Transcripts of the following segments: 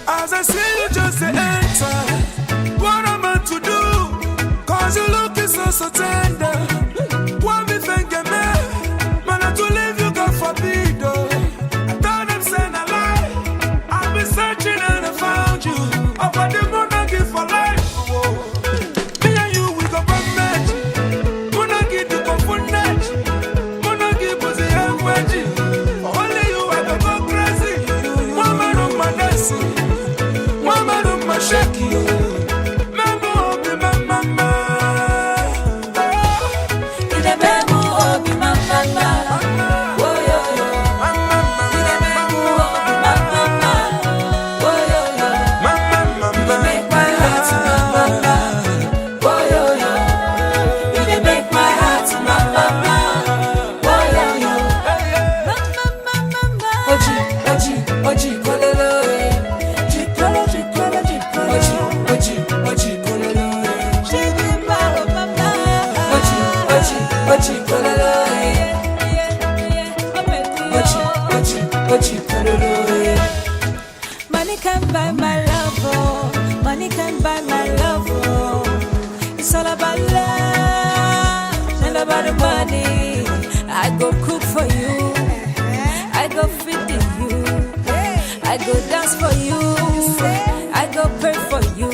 As I see you just enter, what am I to do? Cause you looking so tender. What me think you man? Man, I to leave you, God forbid. I thought them saying a lie. I've been searching and I found you. Up at the moon I give for life. Me and you, we go back match. Moon I give you go for net. Moon I give pussy and wedgie. Only you, I go go crazy. One man on my dancing. One man on my shaky. Money can't buy my love, oh. Money can't buy my love, oh. It's all about love and about the money. I go cook for you, I go feed you, I go dance for you, I go pray for you.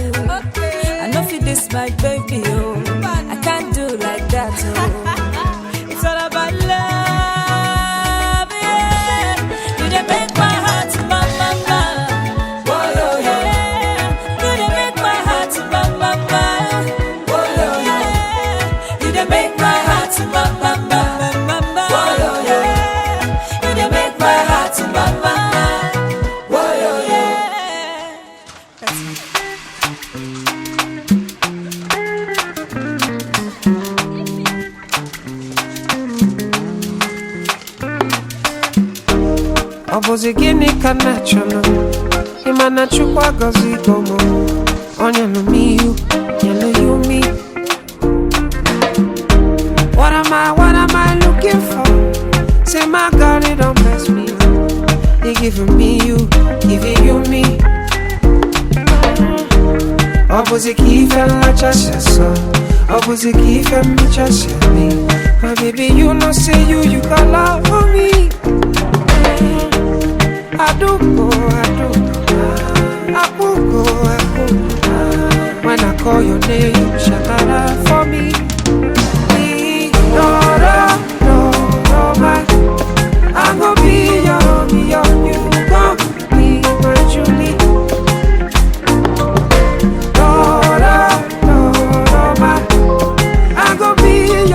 I know if this my baby, oh, I can't do like that, oh. It's all about love, yeah. You done make my heart bang, bang, bang. Oh, yeah. You done make my heart bang, bang, bang. Oh, yeah. You done make my heart bang, bang, bang. Oh, yeah. You done make my heart bang, bang, bang. Oh, yeah. That's it. Obozi gini ka nachono Imana chukwa gozi gomo Onya no miyu, yellow you me. What am I looking for? Say my God, it don't mess me up. They giving me you, giving you me. Obozi kife la chasha so Obozi kife mi chasha me. My baby, you know say you got love for me. I do go. When I call your name, shakara for me. No, man. I'm gonna be your you gon' be my Julie. No, man. I'm gonna be your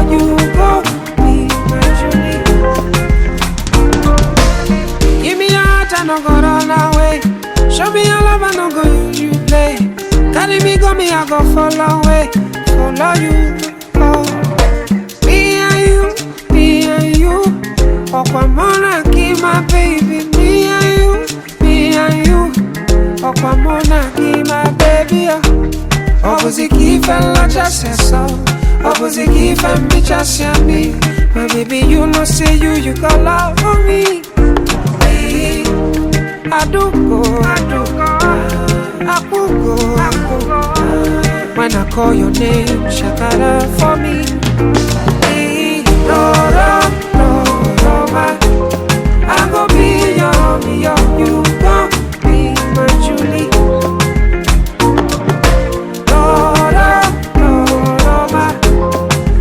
you gon' be my Julie. Give me your heart, I no go run away. Show me your love, I no go use you play. Carry me, go me, I go follow away. Follow you, oh. Me Okwamona, give my baby, me and you. Okwamona, give my baby, Opposite and not just so. Opposite and be just me. My baby, you know, say you got love for me. Hey, I do go. When I call your name, shakara for me. Hey, no, I go be your, you gon' be my Julie. No,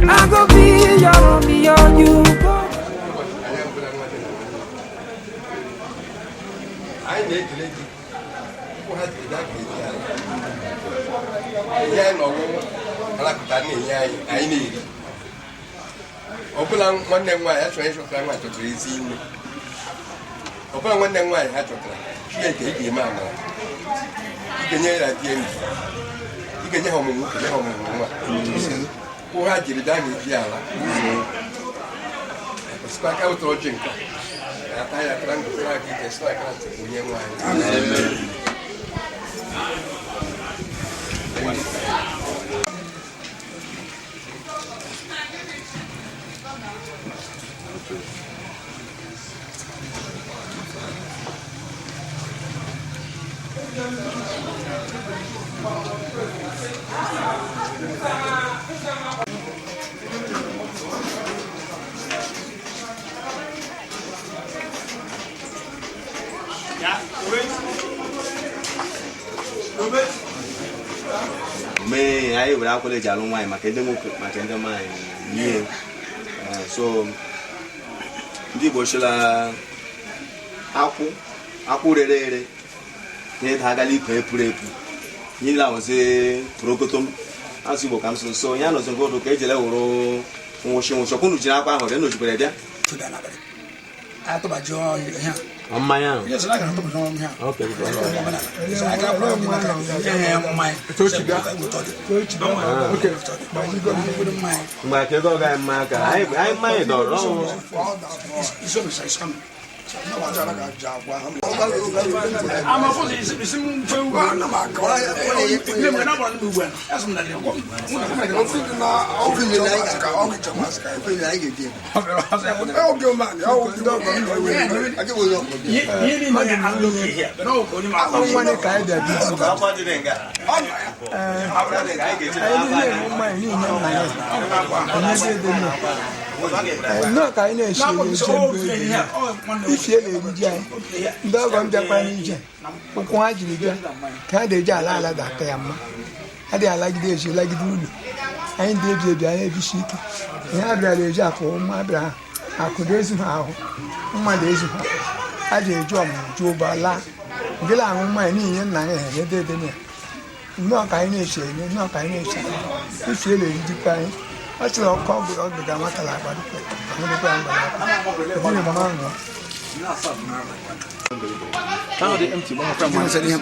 I go be your, you gon'. I need to let you. Who has been that? I need. Open one day, my actual plan to see me. Open one day, my hat. She ain't taking mamma. You can hear that game. You can hear home. Who had you done with Yala? Spark out or drink. I can't flag it as like that. Me, I would have college along my Macadam mine. So, the Boshela Aku Rere, Net Hagali Pepre, Nila was a Procotum, as you come so Yanos and go to Kajala or Shokunu Japa or Enoch. I thought about John. On my own. Yes, I can put on here. Okay. I got my My dog and Mark, I mind or wrong. It's always coming. I'm a police. It's no kind of if you dog on Japanese, why did you can't they jala that time? I like this, you like it. I ain't did I have shit. I have a job for my bra. I could raise how my days. I did job, Joe Bala. Get on my knee and I had it. No kind of shame, no kind of shame. If you did what's your call with all the Gamatala? how the empty one from one said him.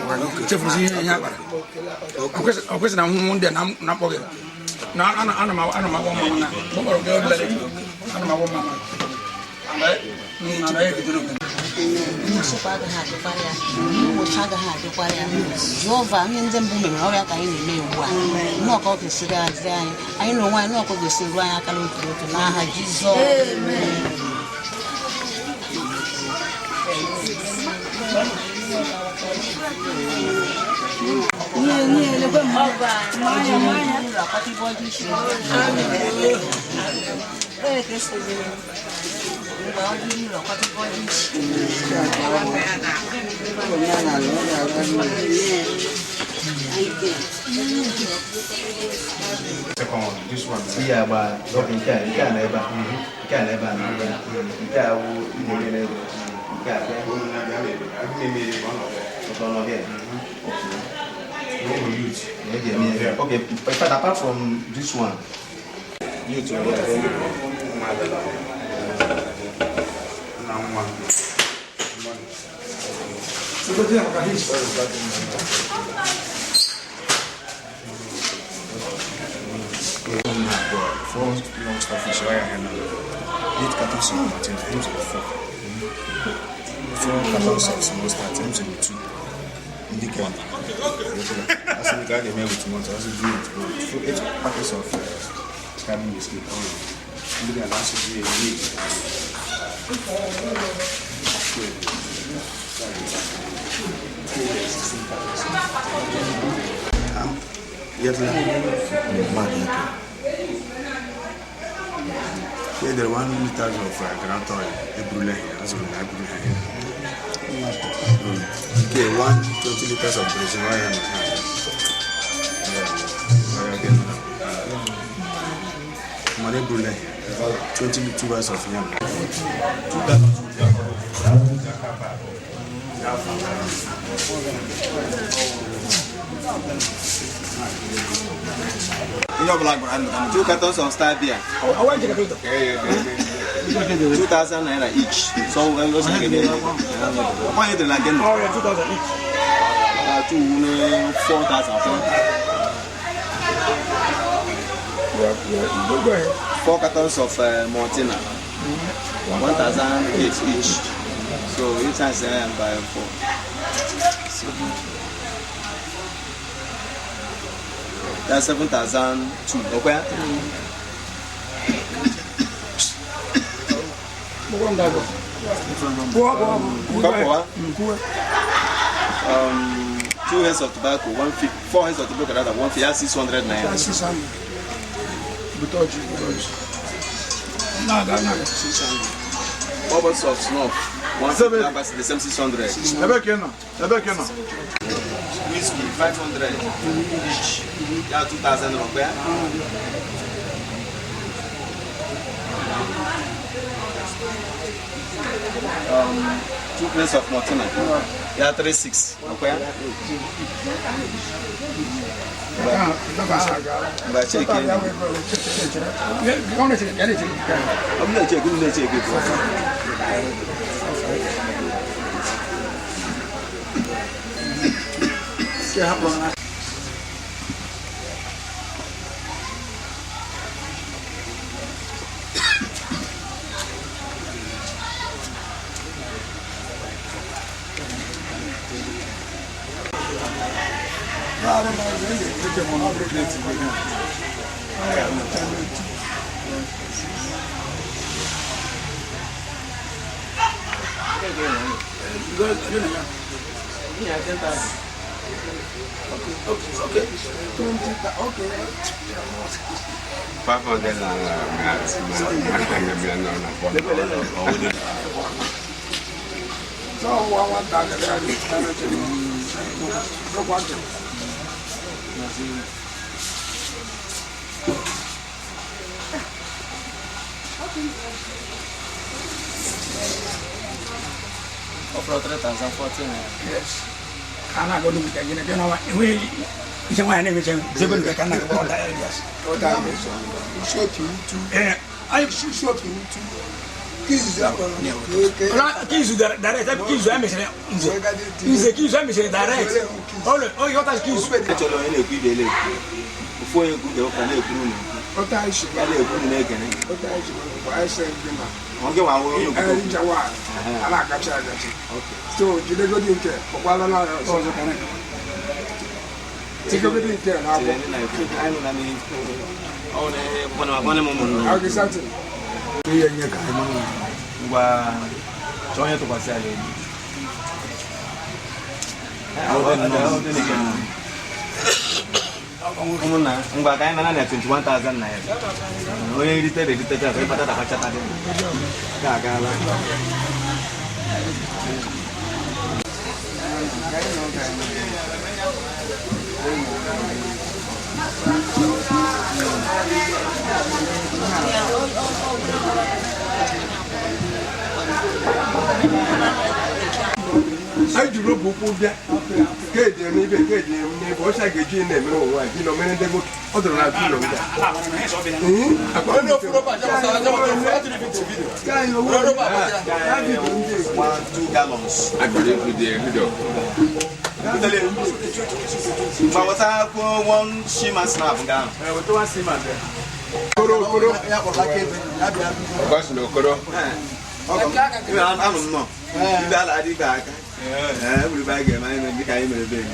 Of course, I'm one day, I'm not working. No, I'm my woman. I'm my woman. Jova, I mean, them women, how I can name no copy cigar. I know why no copy cigar. I can look to Naha Jesus. This one, yeah, but you can't okay, but apart from this one, you two 4 long starfish wire and 8 cartons of Martin times of 4 cartons of small star times of 2 indicate as we got a mail with tomorrow also do it for 8 packets of cabin biscuit indicate and also do a week yeah, the 1 liter of Grand Oil, a brulee, as well as okay, 120 liters of Brazil oil. Money brulee, 20 tubers of yam. Two cartons of star beer. 2,000 naira each. So we're going to get it. Why is it again? 2,000 each. 4,000. 4 cartons of Martina. 1,000 each. So each has by 4. That's 7,002. Okay. Two heads of tobacco, 4 heads of tobacco, rather 150. That's 600 naira. 600. Bubbles of snuff, 150. That's the same 600. Whiskey, 500 each. Yeah, 2,000 rupees. Two plates of Martina. Yeah, 3,600. Okay. But check it. I'm not checking. Okay. 500 Offer 3,014. Yes. Can I go to the beginning? You know, we I never say, Zebul can I go there? Yes. I shot you too. Kiss direct. Oh, you got kiss. Before you could go and what I should make it. What I said, okay, I like a child. So, you don't go to while I'm not also connected. Take a little care now. I mean, one moment. I'll get something. Join to Basali. Ngba ka na na 21,000 naira. Onye rite ta ko pata ta chata de. Ka la. I do not put that. Get your neighbor, get your neighbor. What's I get you in the middle of one? You know, many them other than that. I don't know for about 2 gallons. I believe with the video. But what I one shima snap down. What do I see, man? Koro. Because no koro. I'm no. That I did back. Every bag of mine and became a baby.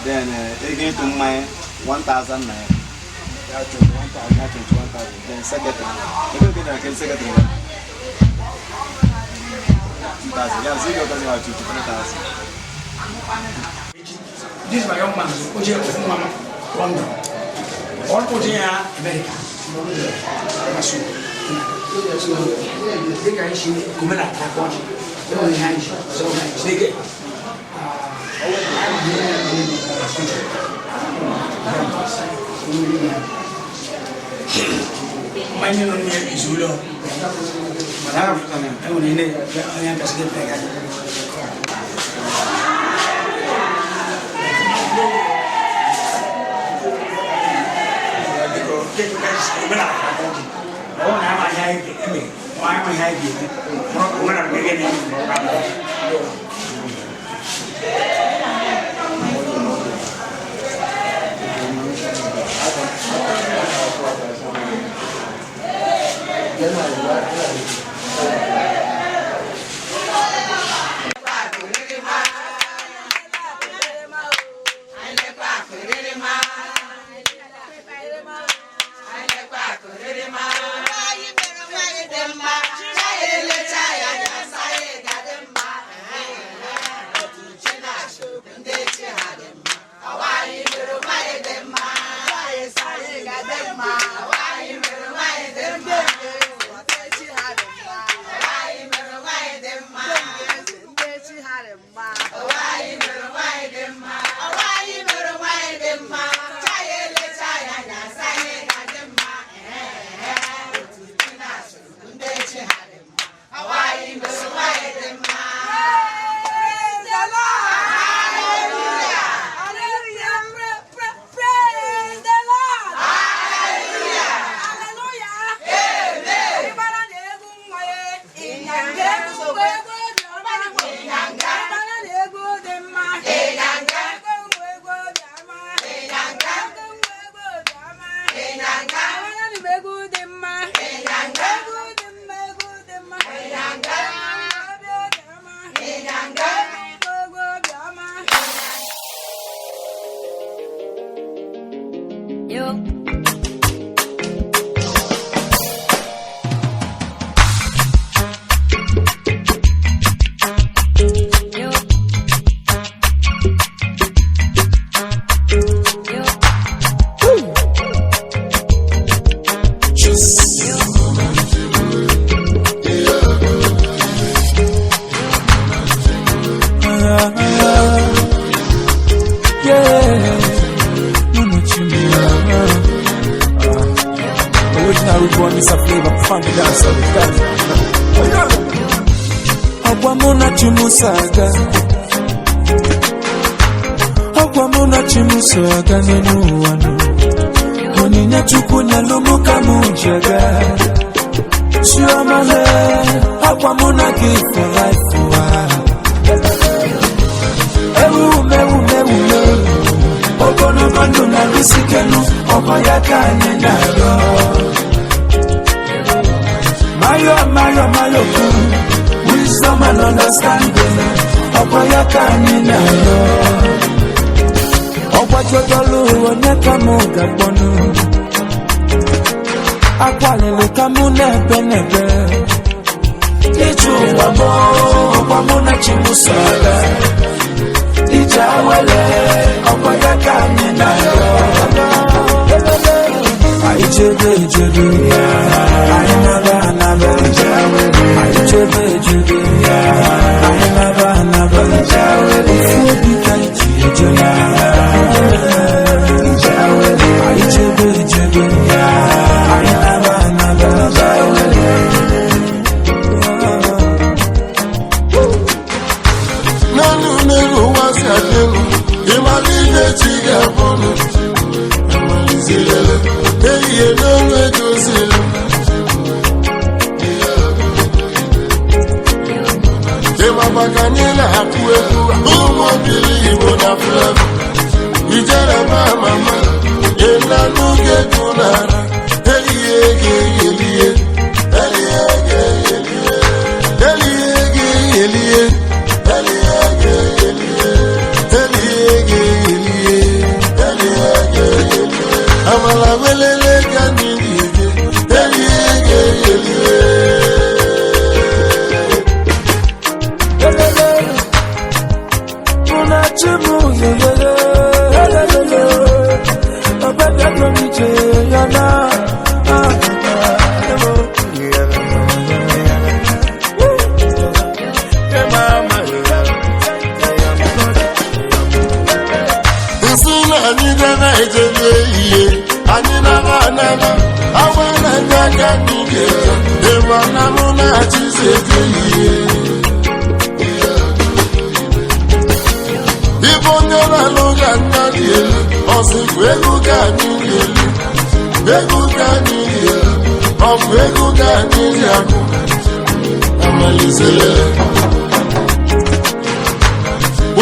Then again to my 1,000 man. Then secretary. Look at that, secretary. 2,000. Yeah, 2,000. This is my young man, Oje from London. All Oje America. So, they can see Kumela Takon. They only hand you. So, they get. My name is Zulo. I only know I am a slip again. Okwamuna chimuso aganenu wanu Oninya chukunya lumuka mujaga Chiomale Okwamuna give for life Ewu Ogono gondo na lisikenu Okoyaka nyenaro Mayo Wisdom and understanding Okoyaka nyenaro Okwajodolu onyekamuga kwonu Akwalele kamune benebe Ichu wabo Okwamuna chimusaga Ijawele Okoyaka nyenaro Aichebe Ainaba Aichebe Ainaba Ufuobi kanchi ejona Aichebe Ainaba Nanu nenu wasi adelu Imalide chiga bono Imalizilele Eye nonu edozile makanila akueku umo bili ibo na flevo ijere mama ena nuge kunara eliye eliye amala welele kanini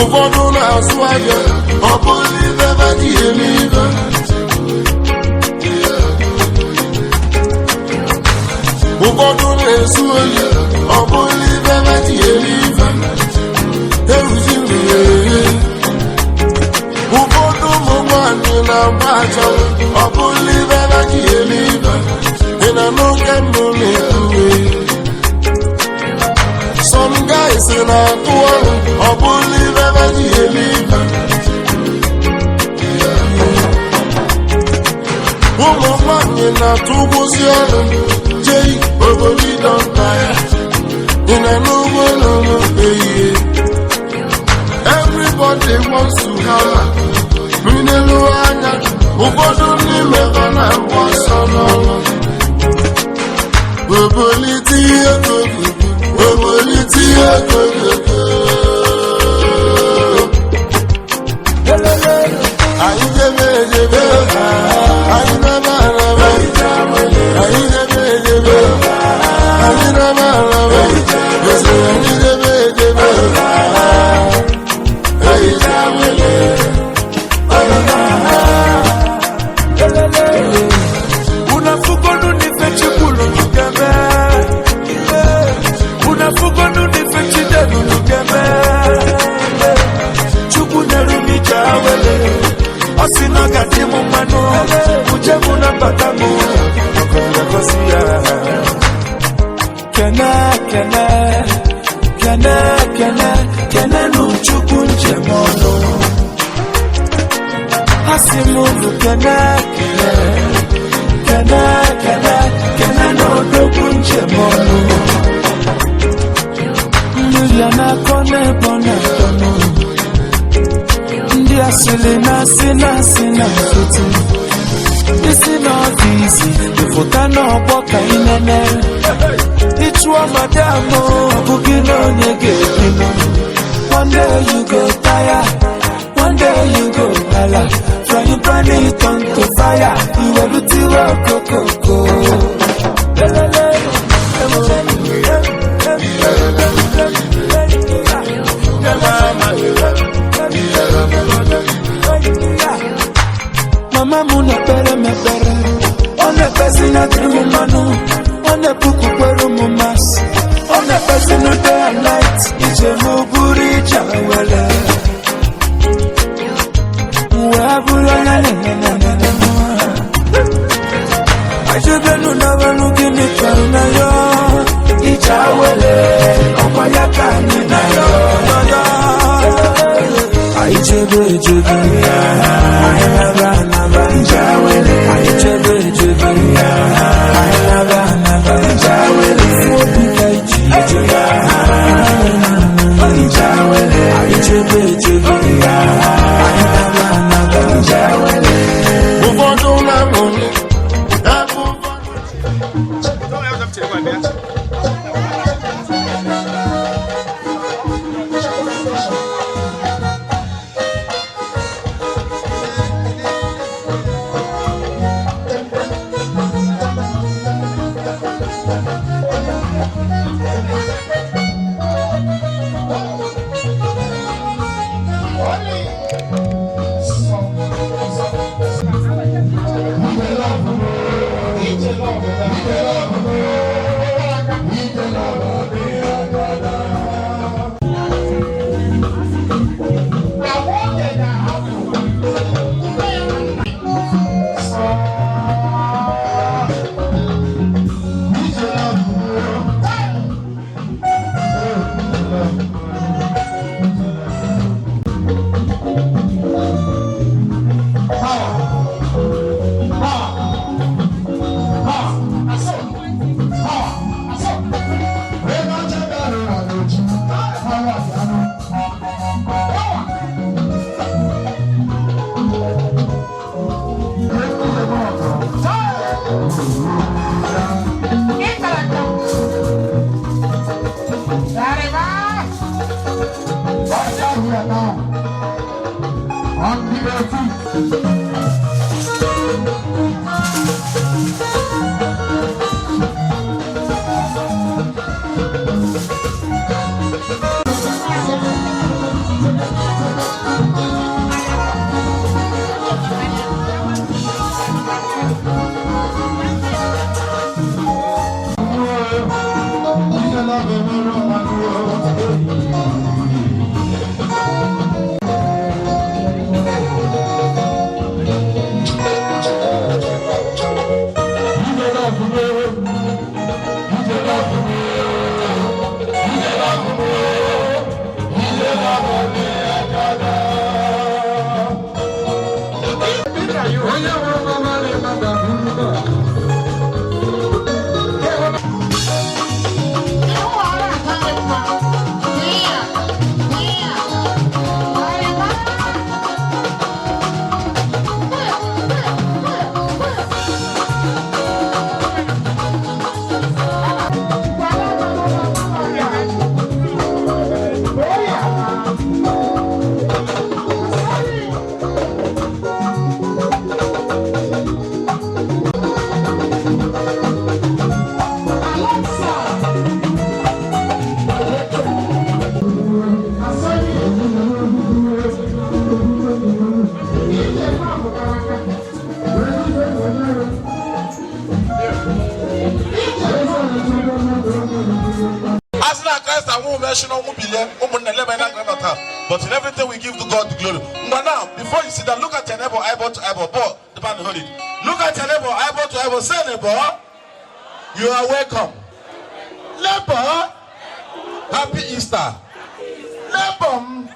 ụfọdụ na-asụ ahịa ọ bụrụ ibe badị elive ụfọdụ na-esu oyi ọ bụrụ ibe badị elive eruzi nrere ụfọdụ ụmụ nwanyị na-agba achanwụ ọ bụrụ ibe badị elive ị na n'oge mbụ na-ekwuwe some guys na-atụ ọrụ ọ bụrụ ibe badị elive ụmụ nwanyị na-atụ ụgwụzi ọrụ jei obodo nta ya ị na n'ugbo n'ụlọ ehihie everybody wants to have minelu anya ụfọdụ n'ime ha na-agba ọsọ n'ọrụ obolite ihe anyị debe edebe anyị naba araba anyị debe edebe anyị naba araba eze anyị debe edebe anyị dabele unafugonu nifechikulu nukeme unafugonu nifechidelu nukeme chukwu nerumija wele osino gadimu manu ujebu na batamu okosi ya kene nuchukwu njemono asimuvu kene n'odogwu njemono mmiri ya na-akọ n'ebonu ndị asịrị na-asị na nkịtị isi n'ọfịs ịfụta n'ọgbọ ka ị nene ịchụọ madam ọ bụghị na onye ga-ebinụ one day you go tire one day you go hala frying pan it on to fire iwelutiwe okokoko mama muna pere mepere one pesi na trimu manu one puku kweru mu mas one pesi no day and night ije muburi chawele wabula na ajebenu na wanu gini karuna yo ichawele okwayaka ni na yo Aichebe Ayaba Njawele Aichebe Ayaba Njawele Fobuka Njawele Aichebe Ayaba Njawele ụfọdụ na-amụnị But in everything we give to God the glory. But now, before you sit down, look at your neighbor, eyeball to eyeball. Paul, the band hold it. Look at your neighbor, eyeball to eyeball. Say, neighbor, you are welcome. Neighbor, happy Easter. Neighbor,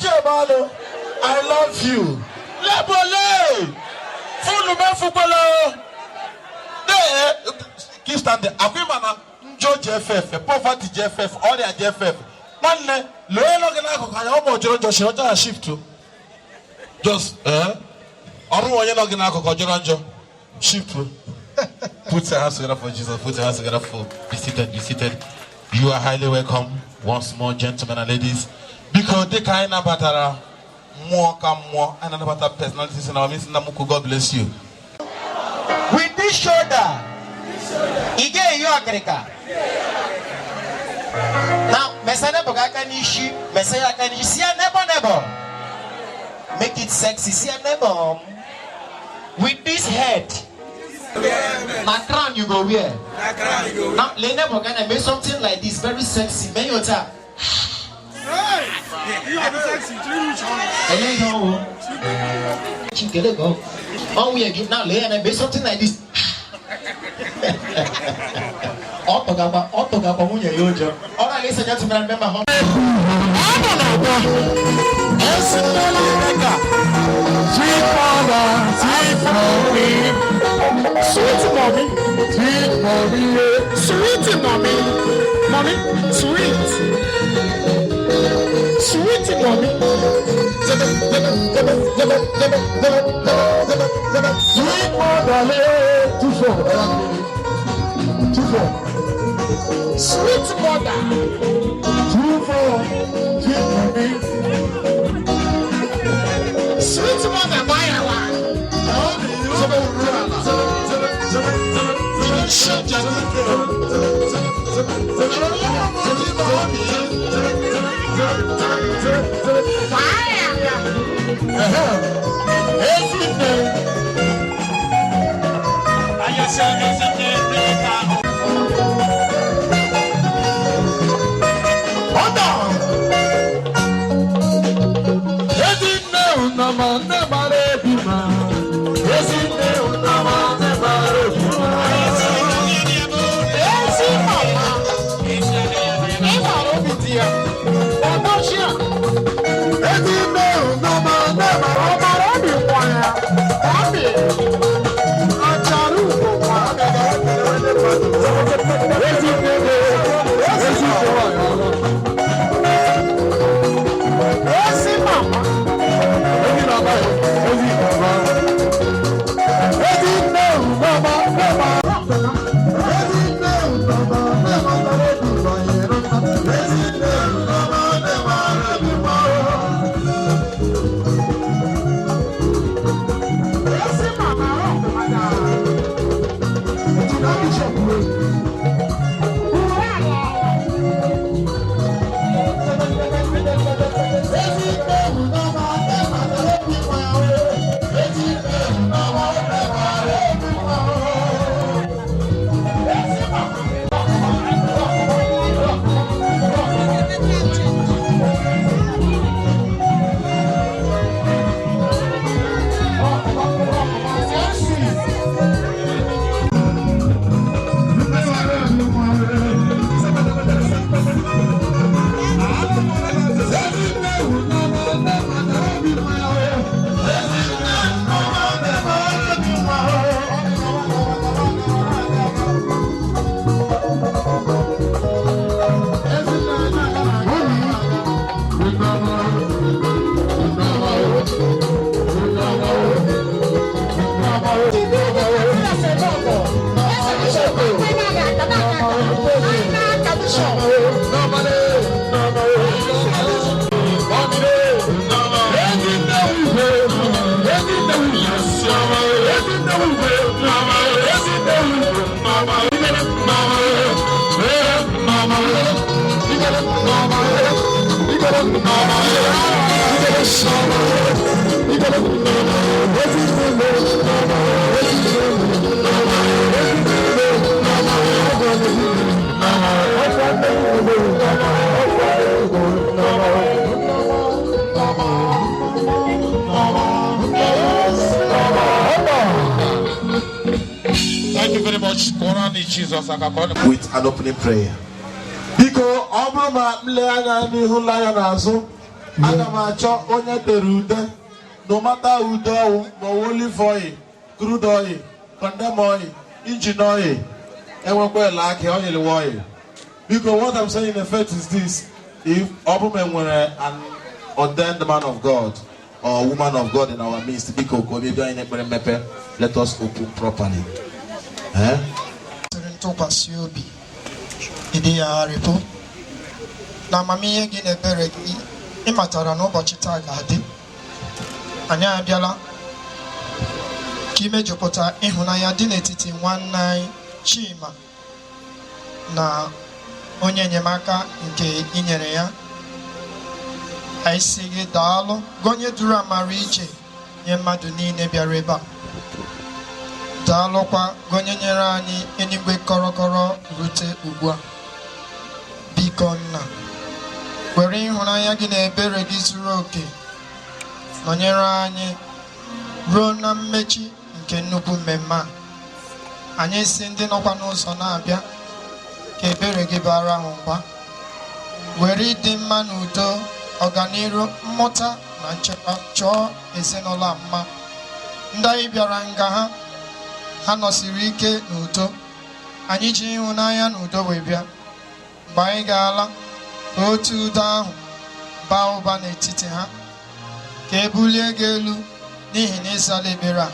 Jebalo, I love you. Neighbor, keep standing. Akwimana, Joe JFF, poverty JFF, all their JFF. One day, shift to just shift to put your hands together for Jesus, put your hands together for be seated. You are highly welcome once more, gentlemen and ladies, because they kind of batara more and another personalities in our midst. God bless you. With this shoulder, Ige you Agrika. Now, Messiah Bogakanishi, Messiah Kanishi, see a neighbor. Make it sexy, see a neighbor. With this head, my crown you go wear. Now, Lena Bogana make something like this, very sexy. May you tell? You are sexy. Oh, we are now Lena make something like this. Autogaba, Munya. All right, ladies and gentlemen, remember how. Sweet mother, sweet mommy, sweet mommy, sweet mommy, mommy, sweet mommy, sweet mother, sweet mother, sweet mother, buy a lot. Everything. Thank you very much. Jesus, with an opening prayer. Biko obroma mleanya n'ihu lanya n'azụ aga m achọ onye tere ude no matter ude ọwụ ma olive oil, crude oil, condemn oil, engine oil, enwekwa ele aka oil oil. Because what I'm saying in effect is this: if obroma nwere an ordained man of God or woman of God in our midst, biko ko bi do ine kpere mepe, let us open properly. Ntụkwasị obi ịdị ya arịpụ na amamihe gị na-ebere gị ịmatara n'ụbọchị taa ga-adị. Anyị abịala ka imejupụta ịhụnanya dị n'etiti nwanne anyị Chima na onye enyemaka nke inyere ya. Anyị sị gị daalụ gonye duru amara iche nye mmadụ niile bịara ebe a. Daalụkwa gonye nyere anyị enigwe kọrọkọrọ rute ugbu a. Biko nna, were ịhụnanya gị na ebere gị zuru oke nọnyere anyị ruo na mmechi nke nnukwu mmemme a. Anyị si ndị nọkwa n'ụzọ na-abịa ka ebere gị bara ahụ mba. Were ịdị mma na udo, ọganiru, mmụta na nchekwa chọọ ezinụlọ a mma. Ndị anyị bịara nga ha nọsiri ike n'udo. Anyị ji ịhụnanya na udo wee bịa. Mgbe anyị ga-ala ka otu udo ahụ baa ụba n'etiti ha, ka ebulie gị elu n'ihi na ịzala ekpere a.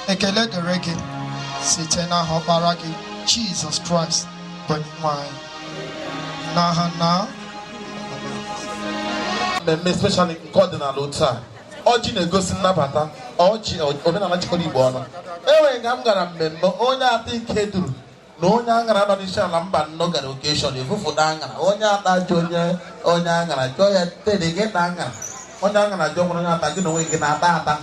Ekele dịrị gị site n'aha ọkpara gị Jizọs Kraịst bụ Onyenwe anyị. N'aha na mmemme especially nke ọdịnala otu a, ọjị na-egosi nnabata, ọjị omenala jikọrọ Igbo ọnụ. Enwere nga m gara mmemme onye ata ike duru na onye aṅara nọ n'isi ala mba nnọọ gara okeshọn efufuda aṅara, onye ata ji onye aṅara jụọ ya tere gị na aṅara, onye aṅara jụọ nwere onye ata gị na onwe gị na-ata ata.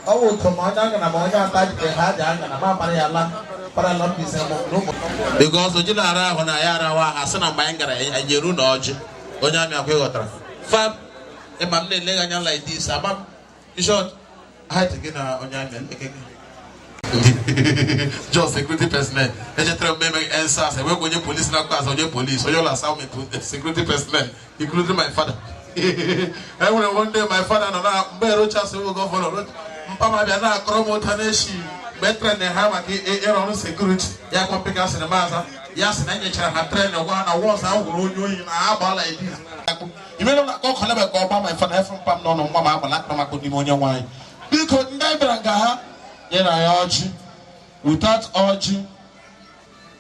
Ọ bụ ụtọ ma onye aṅara ma onye ata jikere ha ji aṅara ma para ya ala parala mbise n'ụmụ because oji na-ara ahụ na ya arawa asị na mgbe anyị gara anyị eru na ọjị onye amị akwa ịghọtara fam ịma m na-eleghị anya like this ama m In short, I had to get on your man. Just security personnel. I just tell me answers. I work with your police now class or your police. So you'll allow me to security personnel, including my father. I will one day my father and I bear chance will go for it. Papa Biana Cromo Taneshi, better than Hamaki, air security. Yakon Picasso and the Maza. Yes, and I had trained one I was out of you in our like this. You may not go Obama my father from Pam no Mama, but not Mama could pneumonia wine. You could never go. Then I urge you, without urging,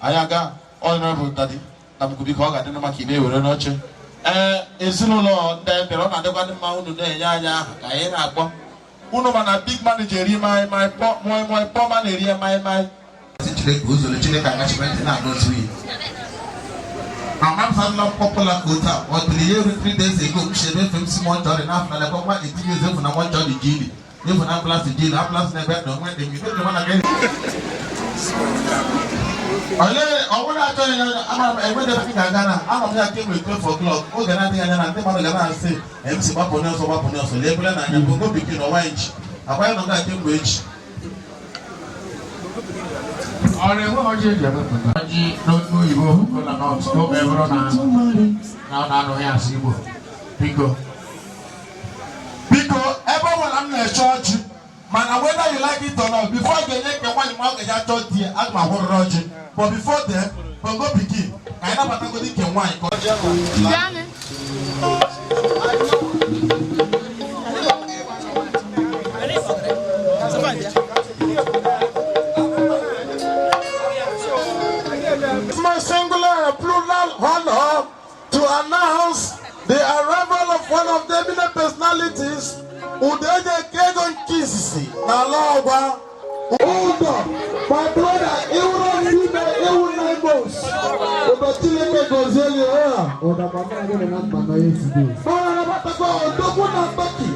Ayaga, honorable daddy, I'm going to be called at the Makine with an urge. It's no law, then the one at the mountain, Yaya, Kayana, Uno man a big manager, my poor man area, my. Who's the Chile National not sweet. I'm not popular quota. What the year 3 days ago, she made from Simon Jordan after the Papa, it is from a one Jordan Gilly. If an ambulance to jail, ambulance never know when they meet the one again. I want to tell you, I'm a thing I don't have to with 12 o'clock. Oh, the nothing I think I'm going to say, MC Baponos or Baponos, label and I'm going to begin a wage. I want to get him wage. I don't know you will not stop everyone now. Yes, you will. Pico. Everyone I'm in church, man, whether you like it or not, before you get the one you want to church here, at my whole Roger. But before then, we'll go begin. I never go to get wine. My singular and plural honor to announce the arrival of one of the eminent personalities, Udeje Kegon Kisisi, Nalawa, Udo, my brother, Euro Lima, Euro Nagos, Ubatile Gozelia, Oda Mama, and Mama yesterday. Mama, Dokuna Baki.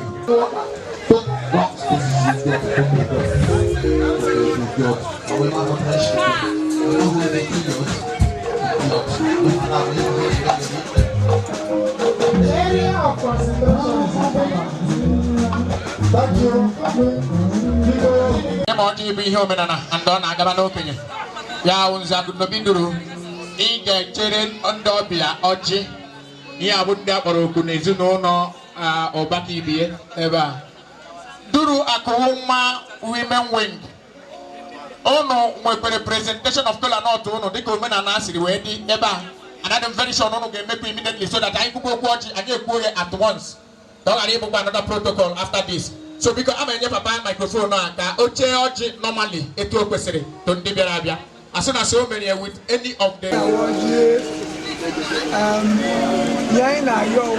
Area of concentration is thank you. Be human and don't have an opinion. Yaunza could be Duru. Inga Cheren Ondobia Oji. Ya would never Kunezuno or Baki be ever. Duru Akoma women wing. Oh no, my representation of Kola not to the women and answer the wedding ever. And I'm very sure no can make immediately so that I could go watch and get at once. Don't I able another protocol after this. So because I'm a papa microphone now, Oche normally it will question don't be Arabia. As soon as so many with any of them. Yana yo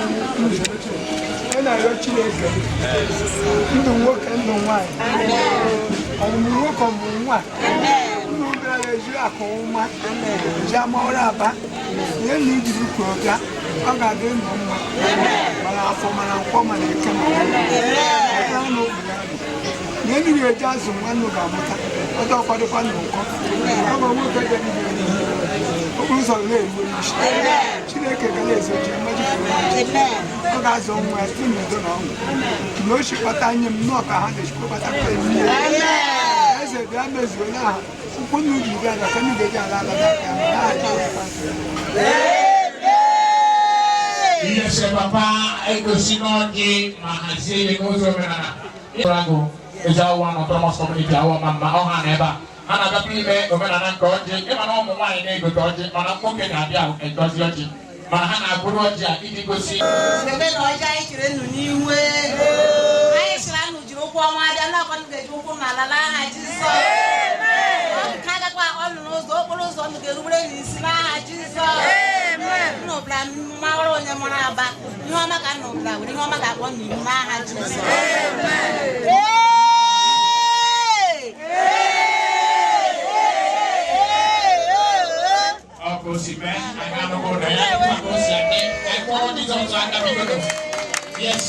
and I got you. You don't work and no wine. I work on one. Akoma Jamoraba, you need to look at I got them, but I form an woman and come on. Maybe you're just one of them, but I'll put upon you. I'm a worker that who's a lady. She like a lazy magic. I got some my things don't know. No, she but I am not a hundred, but I said, that is well. Yes, Papa, I go see no game. I say, it goes over. Rago is our one of Thomas community, our mamma, or never. Another people, over an uncle, and all my neighbor, and I'm cooking at you and Dodgy. Mahana Buroja, it goes see. The men are giant in new way. I shall not do one, I don't want to get you from Malala. Those on the Jesus. No plan, Maro and Yamanaba. You are not a no plan. You are not a one. You are Jesus. Yes.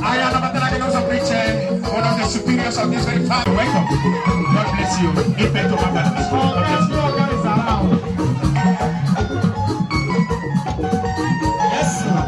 I am a preacher, one of the superiors of this very family. Welcome. God bless you. Give thanks to Mama. God bless you. Yes, sir.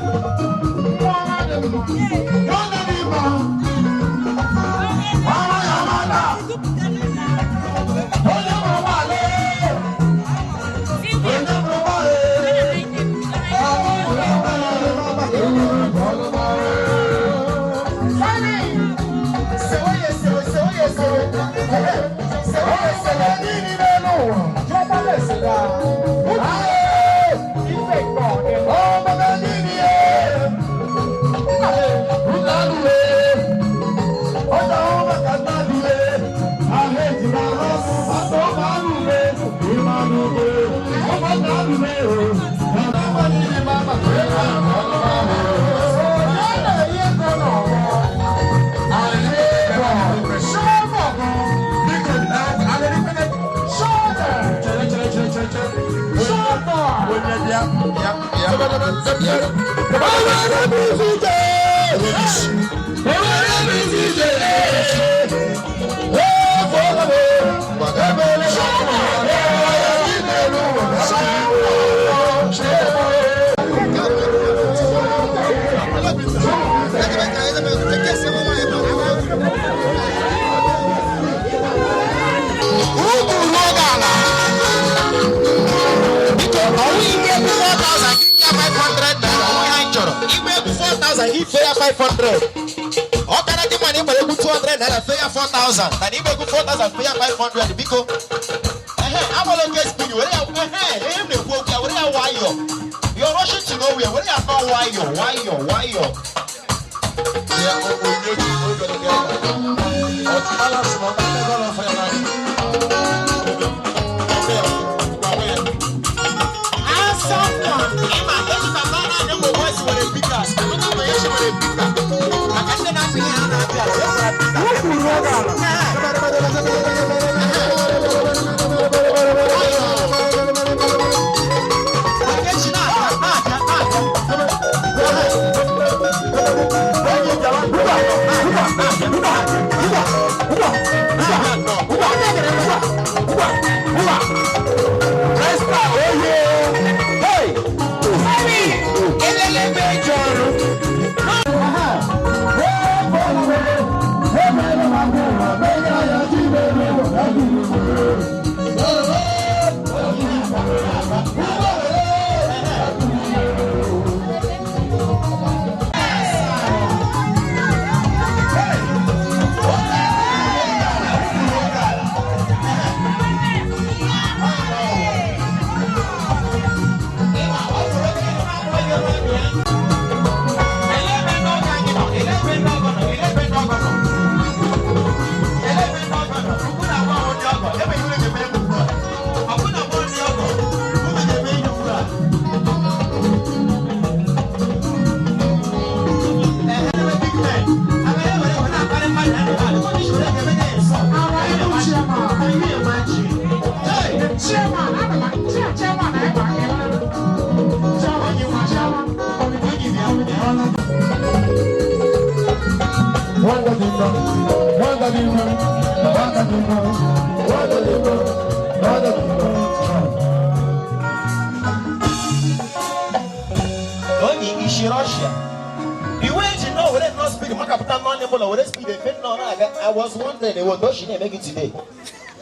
He pay 500. All kind of money, but you 200 and pay 4,000. And he make 4,000, pay 500 because I'm going to get speed. You're rushing to nowhere. Where are not why you? I was wondering, they were not make it today.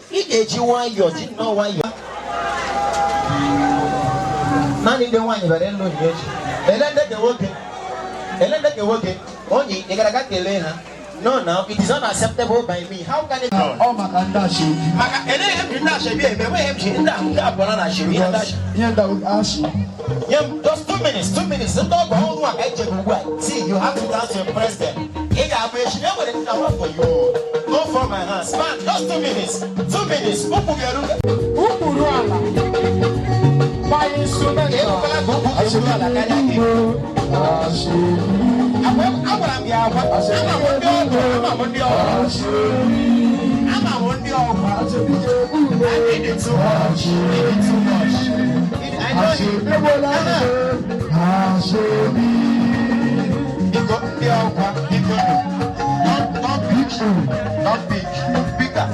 He gave you why you didn't know why you. None of the one you were in London. They let the working. They let the working. Only they got the lena. No, now it is unacceptable by me. How can it be? Oh, Makandashi. Makandashi, just 2 minutes. The dog won't work. See, you have to dance your president. For you. Go for my hands. Man, just 2 minutes. 2 minutes. Not big. Bigger.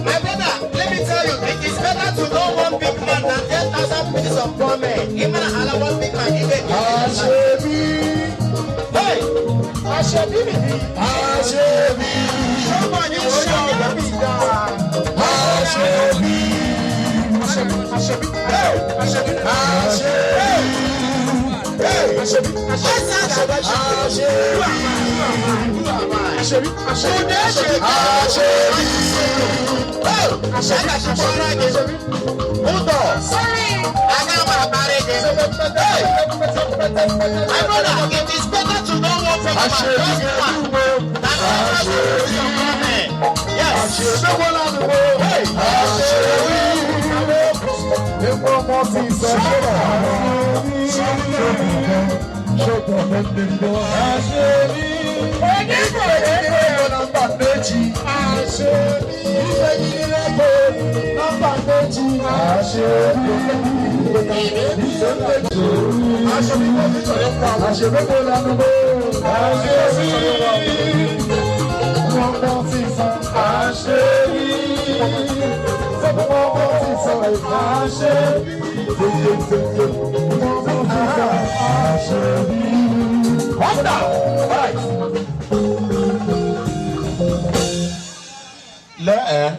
My brother, let me tell you, it is better to know one big man than 10,000 pieces of poor men. Even a one big man, even hey, Ashebi. Somebody shout the big guy.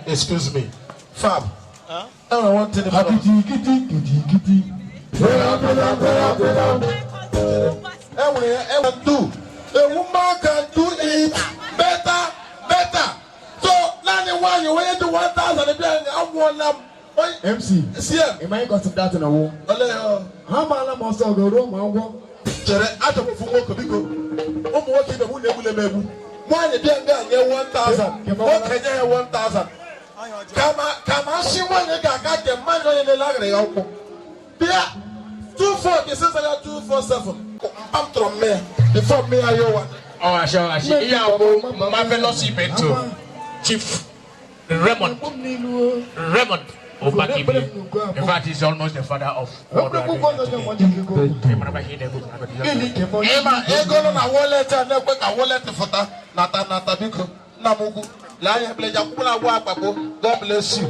Excuse me, Fab. I don't want to. A woman can do it better. So, now one you wait to 1,000 I want them. MC, CM, you might got that in a war. How many months ago, Rome? I don't know what I'm working the moon. Why the young girl get 1,000? What can you have 1,000? Come on, she want to get the money in the lager. Yeah, 240, this is like 247. I'm from me. Before me, I owe. Oh, I shall. Yeah, my velocity to Chief Raymond. Obakimi. In fact, he's almost the father of. Emma, Egon, a wallet and a wallet for Nata Biko, Namugu, Lion Play Yakuna Wapabo. God bless you.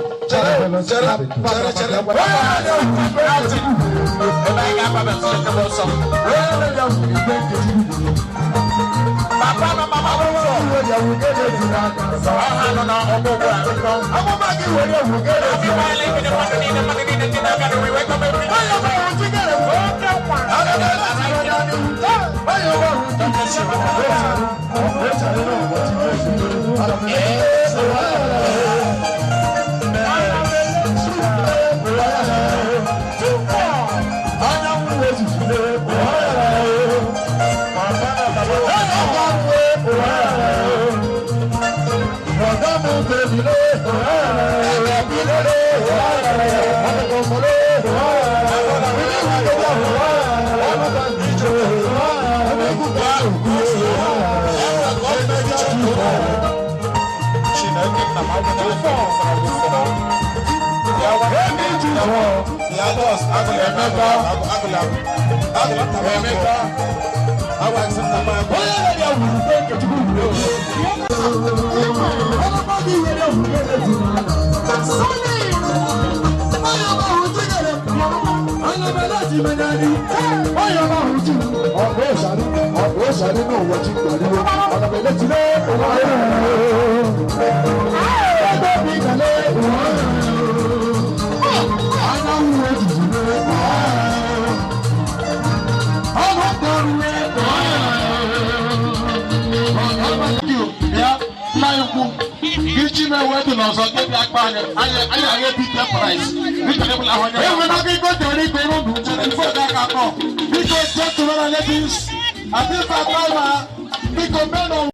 Chime wetu na so ke bia pa anya big price. We can able ahonya. E we na ke go tori pe no du before that ka ko. Because just to run ladies. I think for driver we go men on.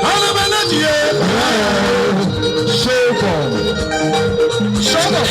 Hello melody. Shake on. Shake on.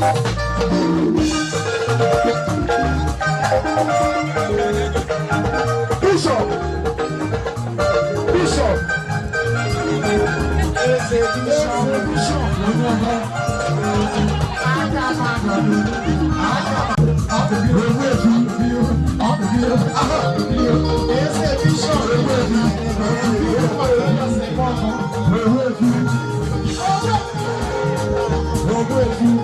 Thank you.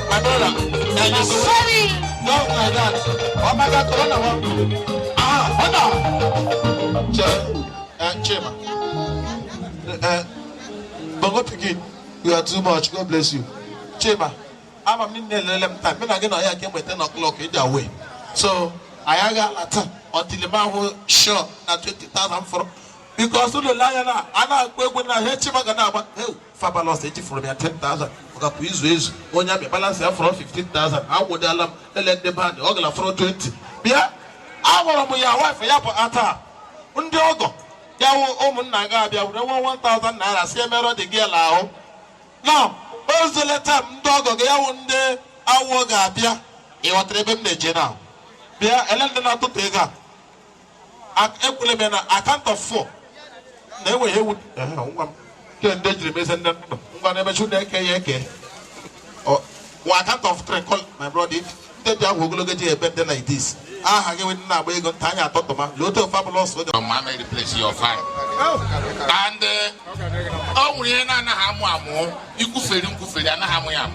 My brother, sorry. Don't like that. Oh my God, Corona. Chema. Bongo Piggy, you are too much. God bless you. Chema, I'm a minute time. When I get on here, I came at 10 o'clock in their way. So, I got later until the man who sure na 20,000 for because to the lion ana when I hate him agana hey Fabulous 80 for me 10,000 oka kuizu onya be balance for 15,000 I would alarm let the band ogla for 20 bia aworo mo ya wife ya ata ndi ogo ya wo omunna ga bia we 1,000 naira see mero the girl ahụ now ozele time ndi ogo ga ya wo ndi awo ga bia e wotre be m na-eje now bia elende na to tega ekwule me na account of 4 na enwe he would ngwa ke nde jiri me send ngwa na be chu na eke ye eke o account of 3 call my brother nde ja ogologo je ebe like this aha ge we na agba ego ntanya atotoma loto Fabulous with my may replace your fine and o nwere na na ha mu amu ikuferi ana ha mu ya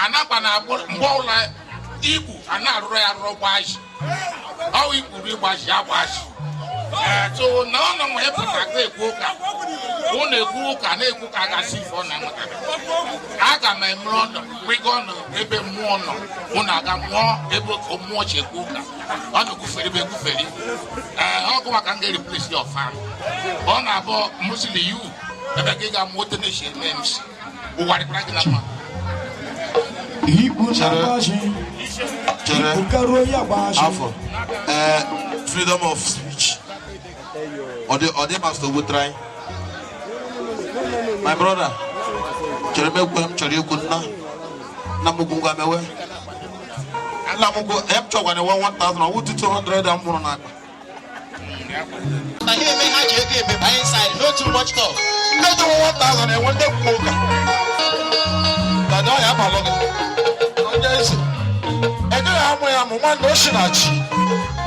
anakwa na mbo ụla ibu ana arụrụ ya rụrụ gbaji ọ ikuru gbaji agbaji so na ọ nọ epụta ka ekwu ka ọ na-ekwu ka na-ekwu ka gasị ifo na nwata aga m emere ọnọ wego ọnọ ebe mmụọ nọ mụ na aga mmụọ ebe mmụọ chekwu ka ọ na-ekwufere ebe ekwufere ọ gụwa ka m ga-replace your farm ọ na-abụ mụsili yu ebe gị ga-amụ ote na-eshi eme MC ụwarịkwara gị na mma freedom of speech or the master would try my brother Jeremy Gwem Chariukuna Namugunga Mewe Namugo Epcho when I want 1,000 or 200 and more. I hear me again by inside, no too much talk. No to 1,000 and one day poker. But I am a logger. I don't have one notion.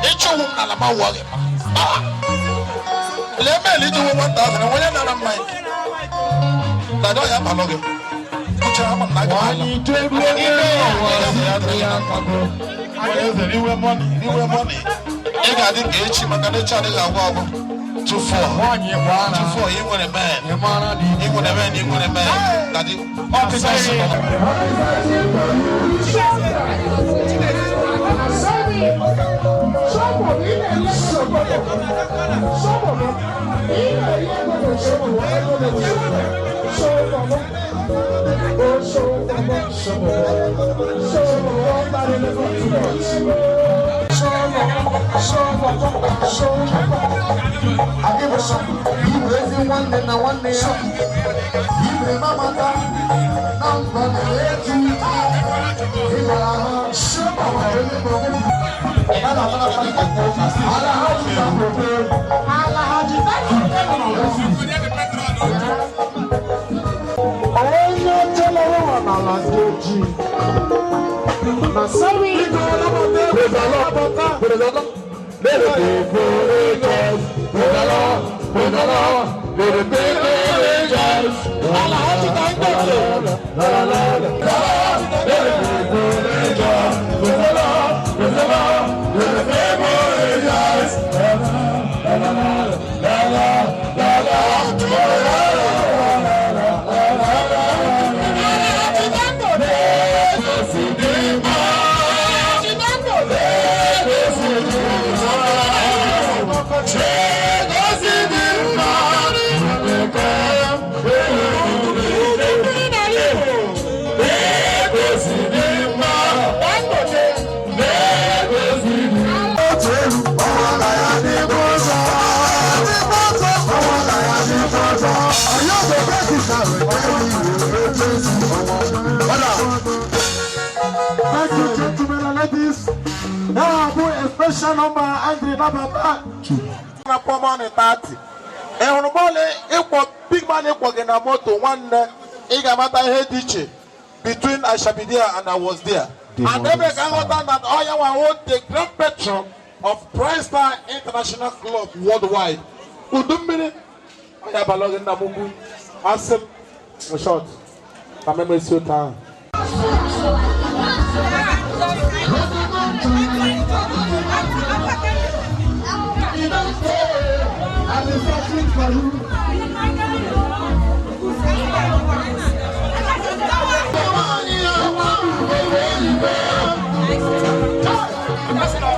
It's a woman at my wallet. Let me lead you 1,000 and when you're not mine. I don't have a logger. Money. You got it, H. Maganacha, to 4. 2 4, you want a man. You want a man, you want a man. That I give us some. You raising one day, now one day. You remember that. Now I'm going to let you. Thank you, gentlemen and ladies. Now I a special number Andre Nabata. na money 30. And on big man na moto one igamata head between I shall be there and I was there. And every can understand that I want the grand patron of Price Star International Club worldwide. Udumbini I belong in Namugu. Asim short. I remember it's your time.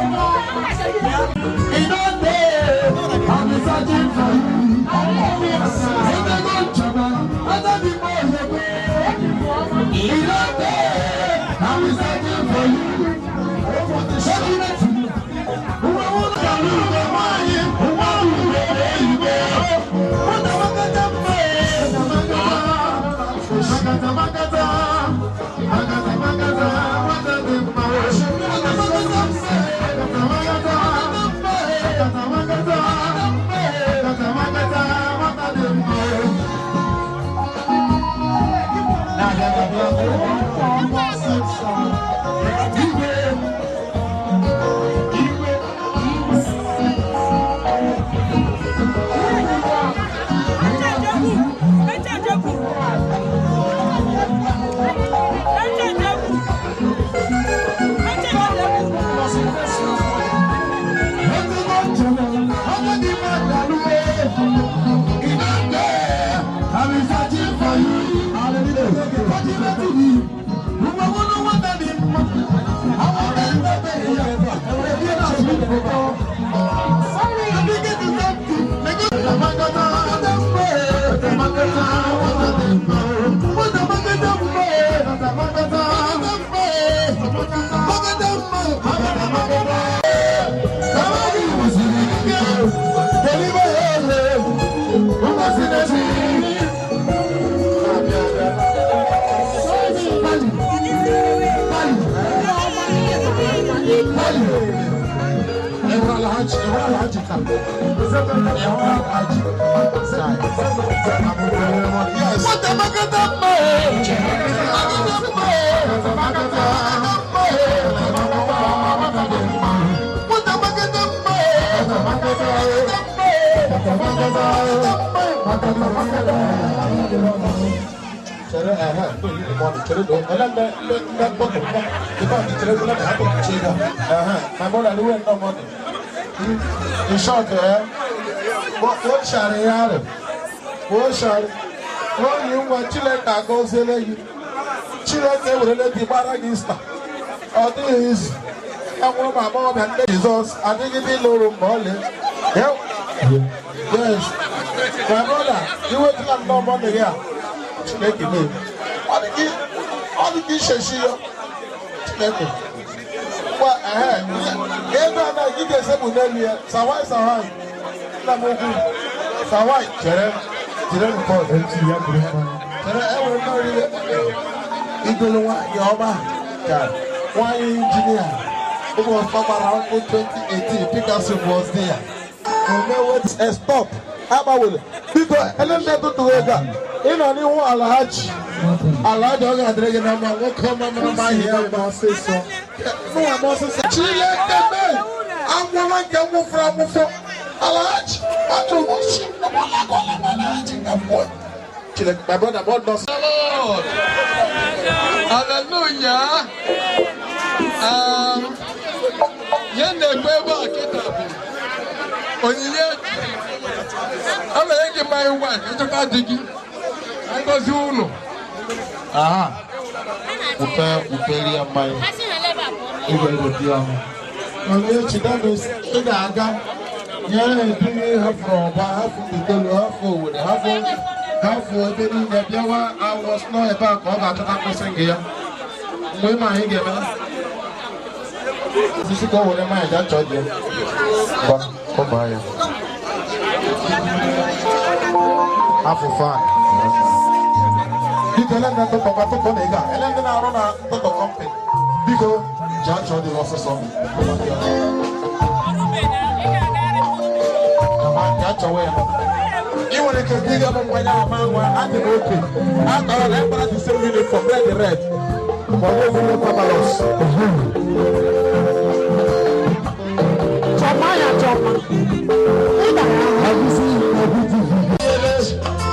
Come on, In short, what shall I have? What shall you want Chile goes in a Chile will let the baragista? Or this, I want my mom and Jesus. I think it is low money. Yes, my brother, you will have no money here. Chile, all the dishes here. Chile. Well, I give you some money. Sawai, na mogu. Sawai, Jerem, call empty. Idolwa, Yoma, one engineer who was from around 2018. Picasso was there. And then what's a stop? How about it? Because I don't know to wake in only one Alhaji. Alhaji, I'm going to drink a number. What come on my hair? No, I'm also saying, Chile, I'm going to go from Alhaji. I don't want to Chile, my brother, what does Hallelujah. Yende kweba kitabu. Oniye. Ama yenge my wife, itoka digi. Ngozi uno. Aha. Upeli ya mai. Iwe ngotia. Onye chidame ida aga. Nyere dini hafro ba hafu bitolo hafu with hafu ebeni nyabiawa. I was not about ko ga taka kosengi ya. Mwe ma hige me. Sisi ko wole ma ja church ya. Ba ko ba ya. Hafu fan. Biko elende to papa to ko nega. Elende na ro na to company. Biko ja church di loso so. You want to dig up and why that man and the okay. I thought I brought the same uniform, red. For every Pavalos. Chamaya Choma. Have you seen everything?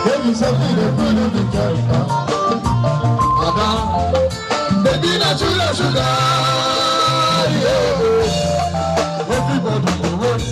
Have you something that put on the character? Baby, not sugar. Everybody will work.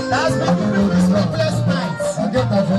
That's making me sleepless nights. I get that for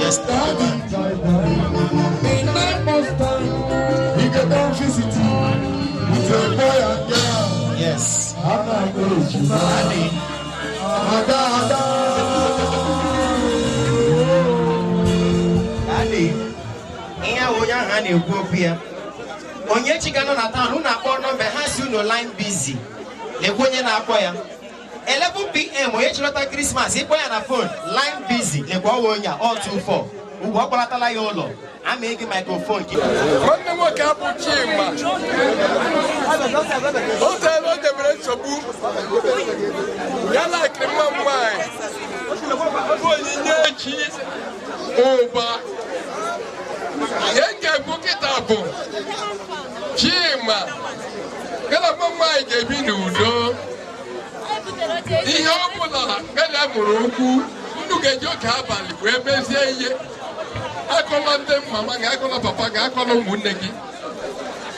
Yes, Daddy. In that most time, you get down visit with your boy and girl. Yes. Daddy. Iya wonya ha na-ekwu okwu ya. Onye chigano na town unu akpọ number ha si unu line busy. Lekwe onye na-akpọ ya. 11 p.m. onye chilota Christmas ịkpọ ya na phone line busy. Lekwe ọwa onye all 24. Ugwu ọkpọlatala ya ụlọ. Ama ege microphone ki. Nwanne nwoke abụ Chima. O teela o debere nsogbu. Ya lakịrị mma nwanyị. Onyinye echi ụba. Ihe ga-ekwu kịta bụ Chima. Gana mma nwanyị ga-ebi n'udo. Ihe ọ bụla gana mụrụ okwu. Unu ga-eji oge abalị wee mezie ihe. Akọla ndị mama gị, akọla papa gị, akọla ụmụnne gị.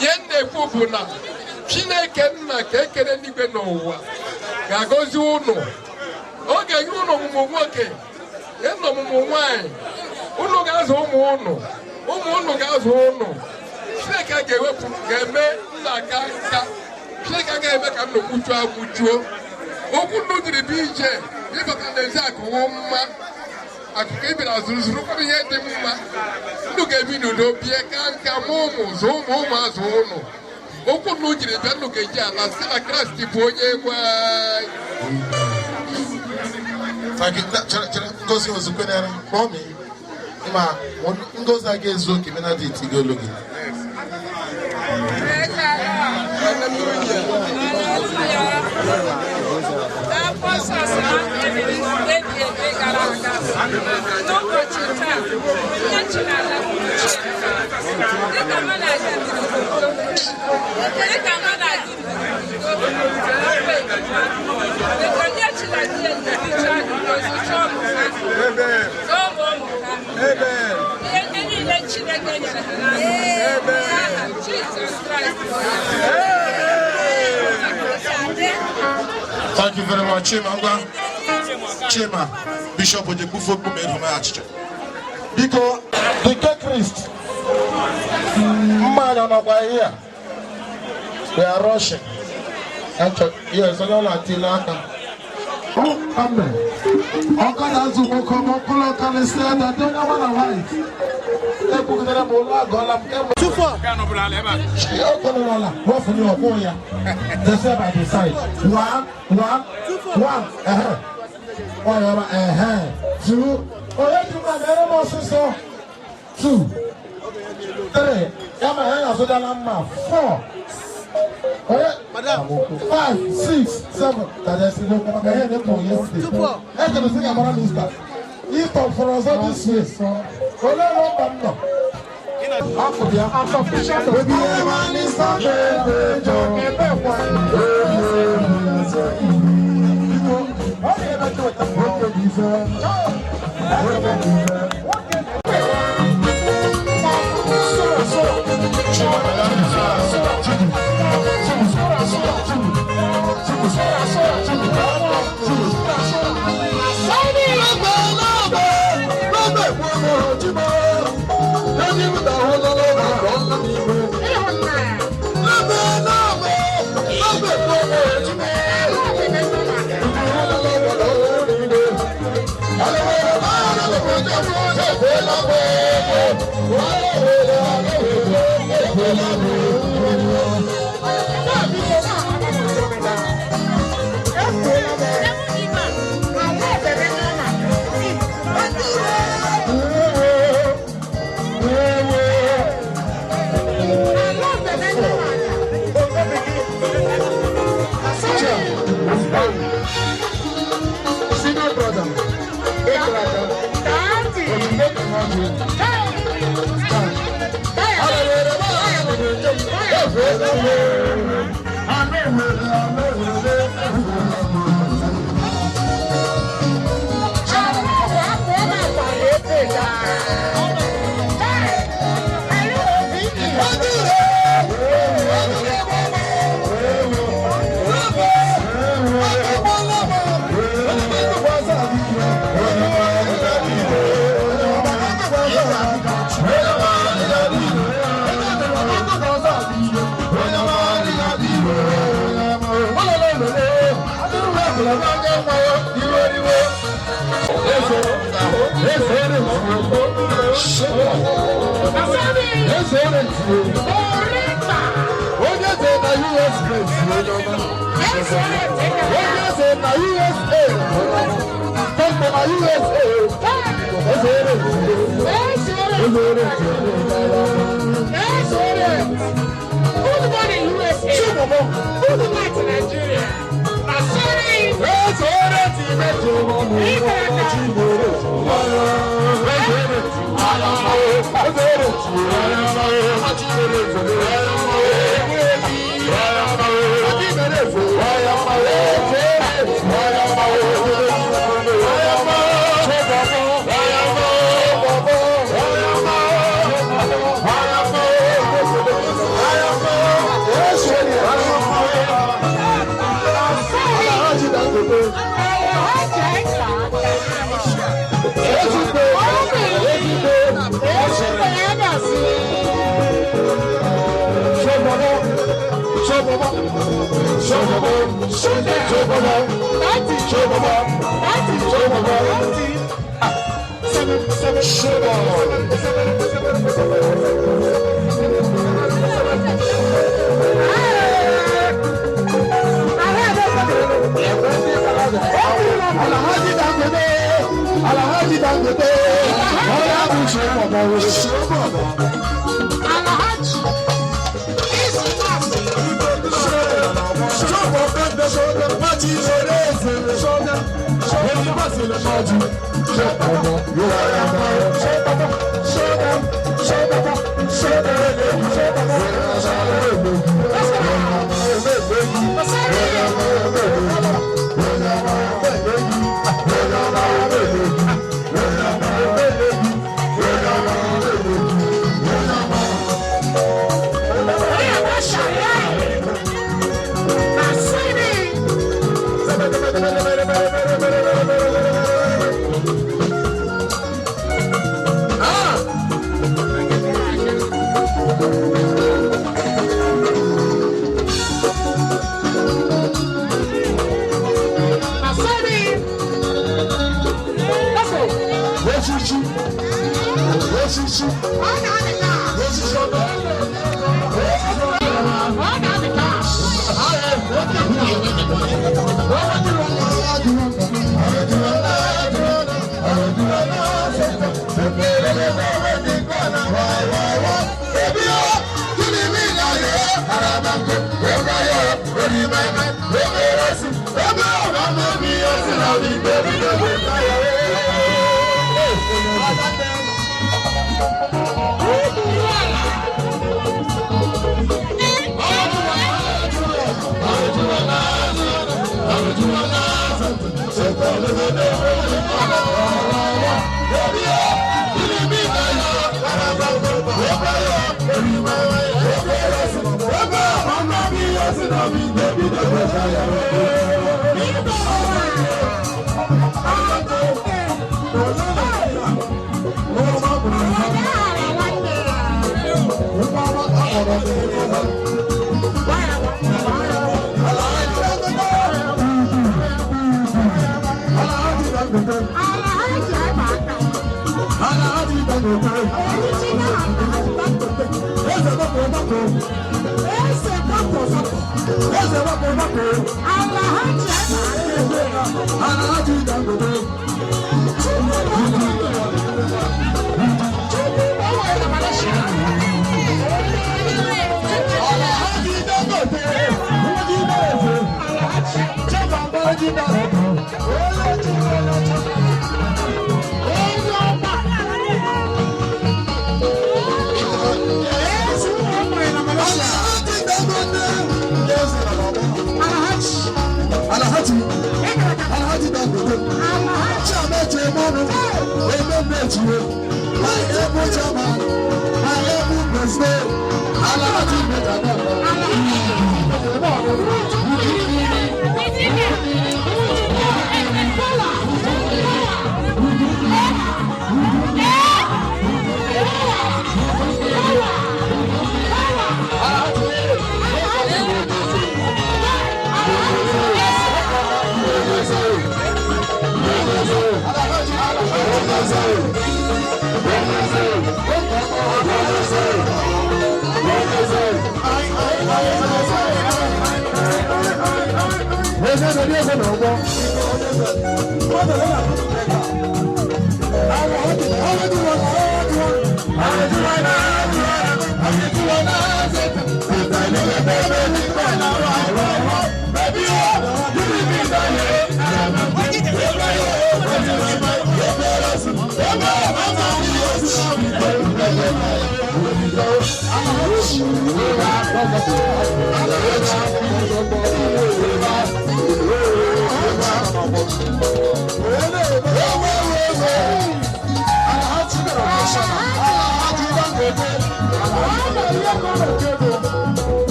Ihe na-ekwu bụ na Chineke nna ka ekere n'igwe n'ụwa ga-agọzi ụnụ. Ọ ga-enye ụnụ ọmụmụ nwoke, nye ọmụmụ nwanyị. Ụnụ ga-azụ ụmụ ụnụ ga-azụ ụnụ. Chineke ga-ewepụ ga-eme nna aka nka. Chineke ga-eme ka nnụ kwuchuo akwụchuo. Okwu nnụ jiri bụ ije ịbata n'ezi akụwụ mma. Akụkọ ibi na zụrụ ụfọdụ ihe dị mma. Nnụ ga-ebi n'udo bie ka nka mụ ụmụ zụ ụmụ azụ ụnụ. Okwu nnụ jiri bịa nnụ ga-eji ala site na Kraịst bụ onye nwe anyị. Ngozi ozukwenere kpọọ ma ngozi a ga-ezu oke Benedict igolu gị. Thank you very much, Chima. Bishop Ojekufo Kumerume Achicha. Because the Christ, man on our here, they are rushing. Yes, I don't like Tilaka. Oh, amen. Uncle Azumo come up, can stand and don't have a right. They put them all too far. She opened all up. What for your boy? They say by the side. One. Two. Oh, yeah, you got very much so. 2, 3. Yeah, my hand is on 4. 5, 6, 7. That is the one. I had it for yesterday. I can think about this stuff. East of for us this year. Oh, no. After the official, baby, everyone is so Baby,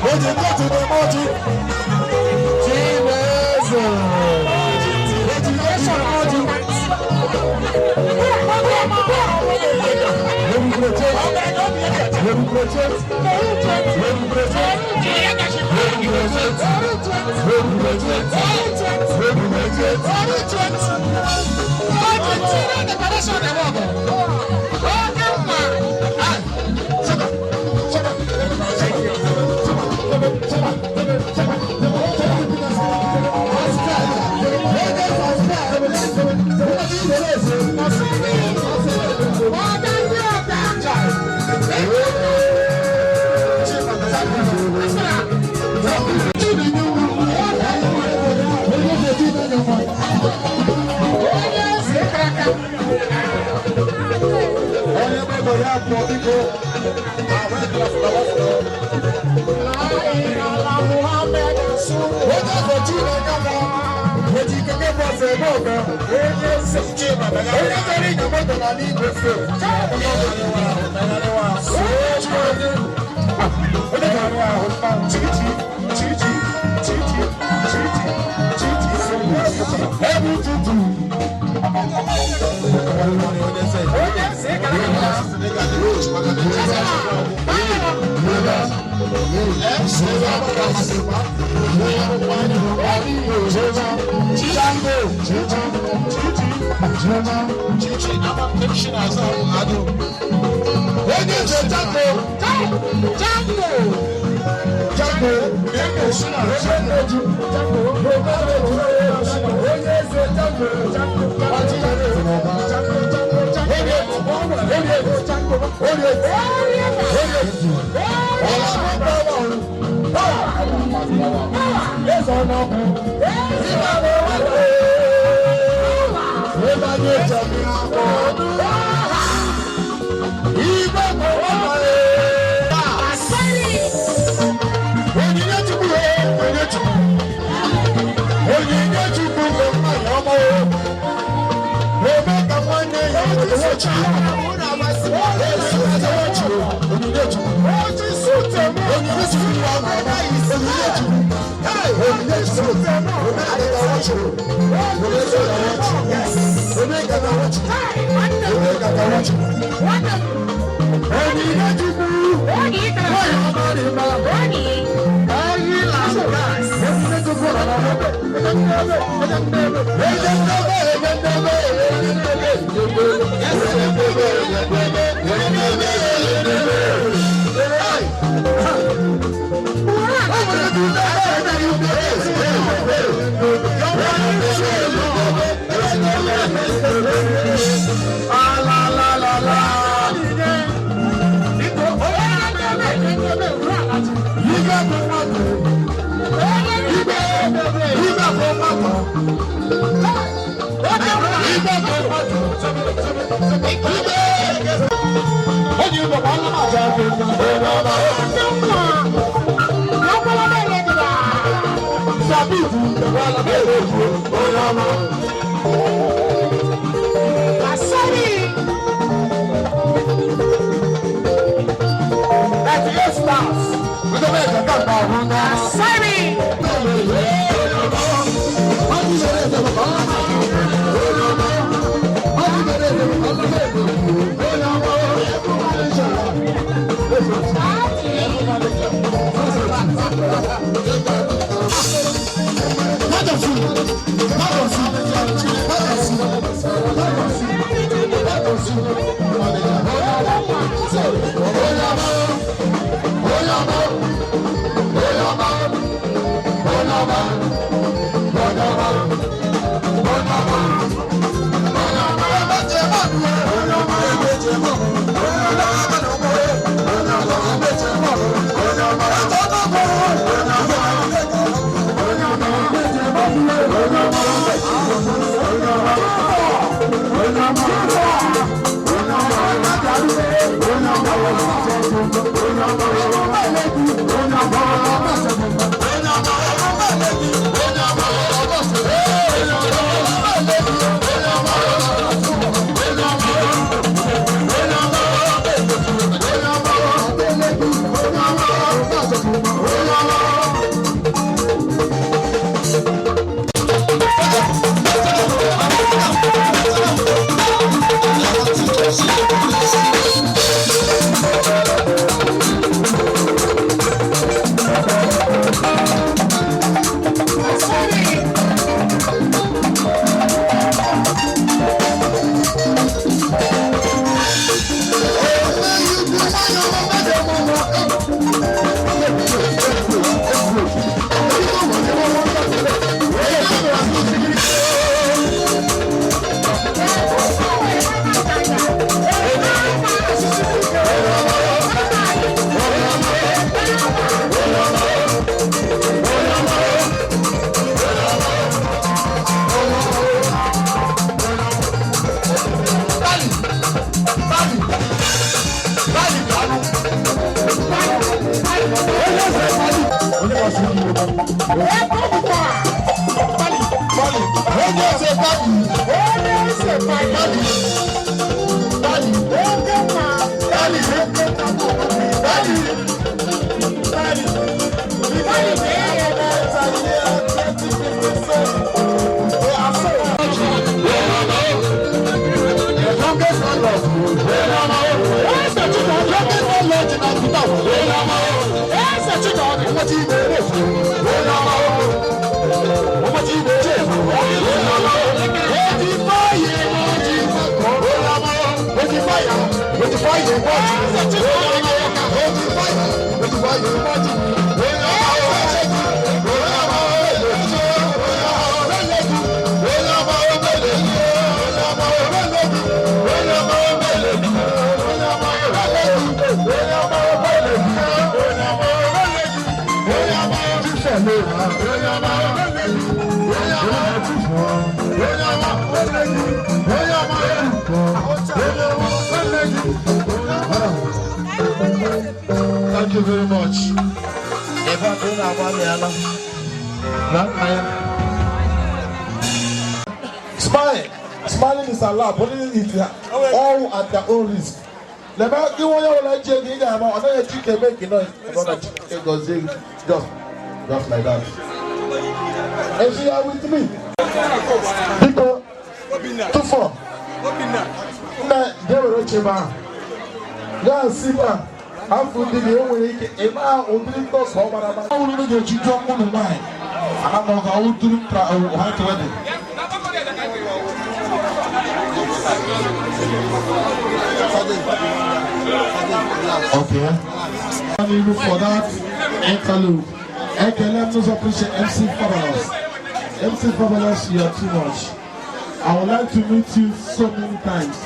When you go to the mountain, Jesus, motivation mountain. When you protect, when you protect, when you protect, when you protect, when you protect, when you protect, the connection they walk. Not Thank you very much. Smile. Smiling is allowed, but it is all at their own risk. The man, you want to like Jenny, I know you can make it noise. Just like that. And she are with me. People, 2-4. They were rich, man. Go and sit down. I'm from the only Emma or the top home. I'm only going to jump on the line. I'm not going to have to wedding. Okay. Thank you for that interlude. Okay, let us appreciate MC Fabulous. MC Fabulous, you are too much. I would like to meet you so many times.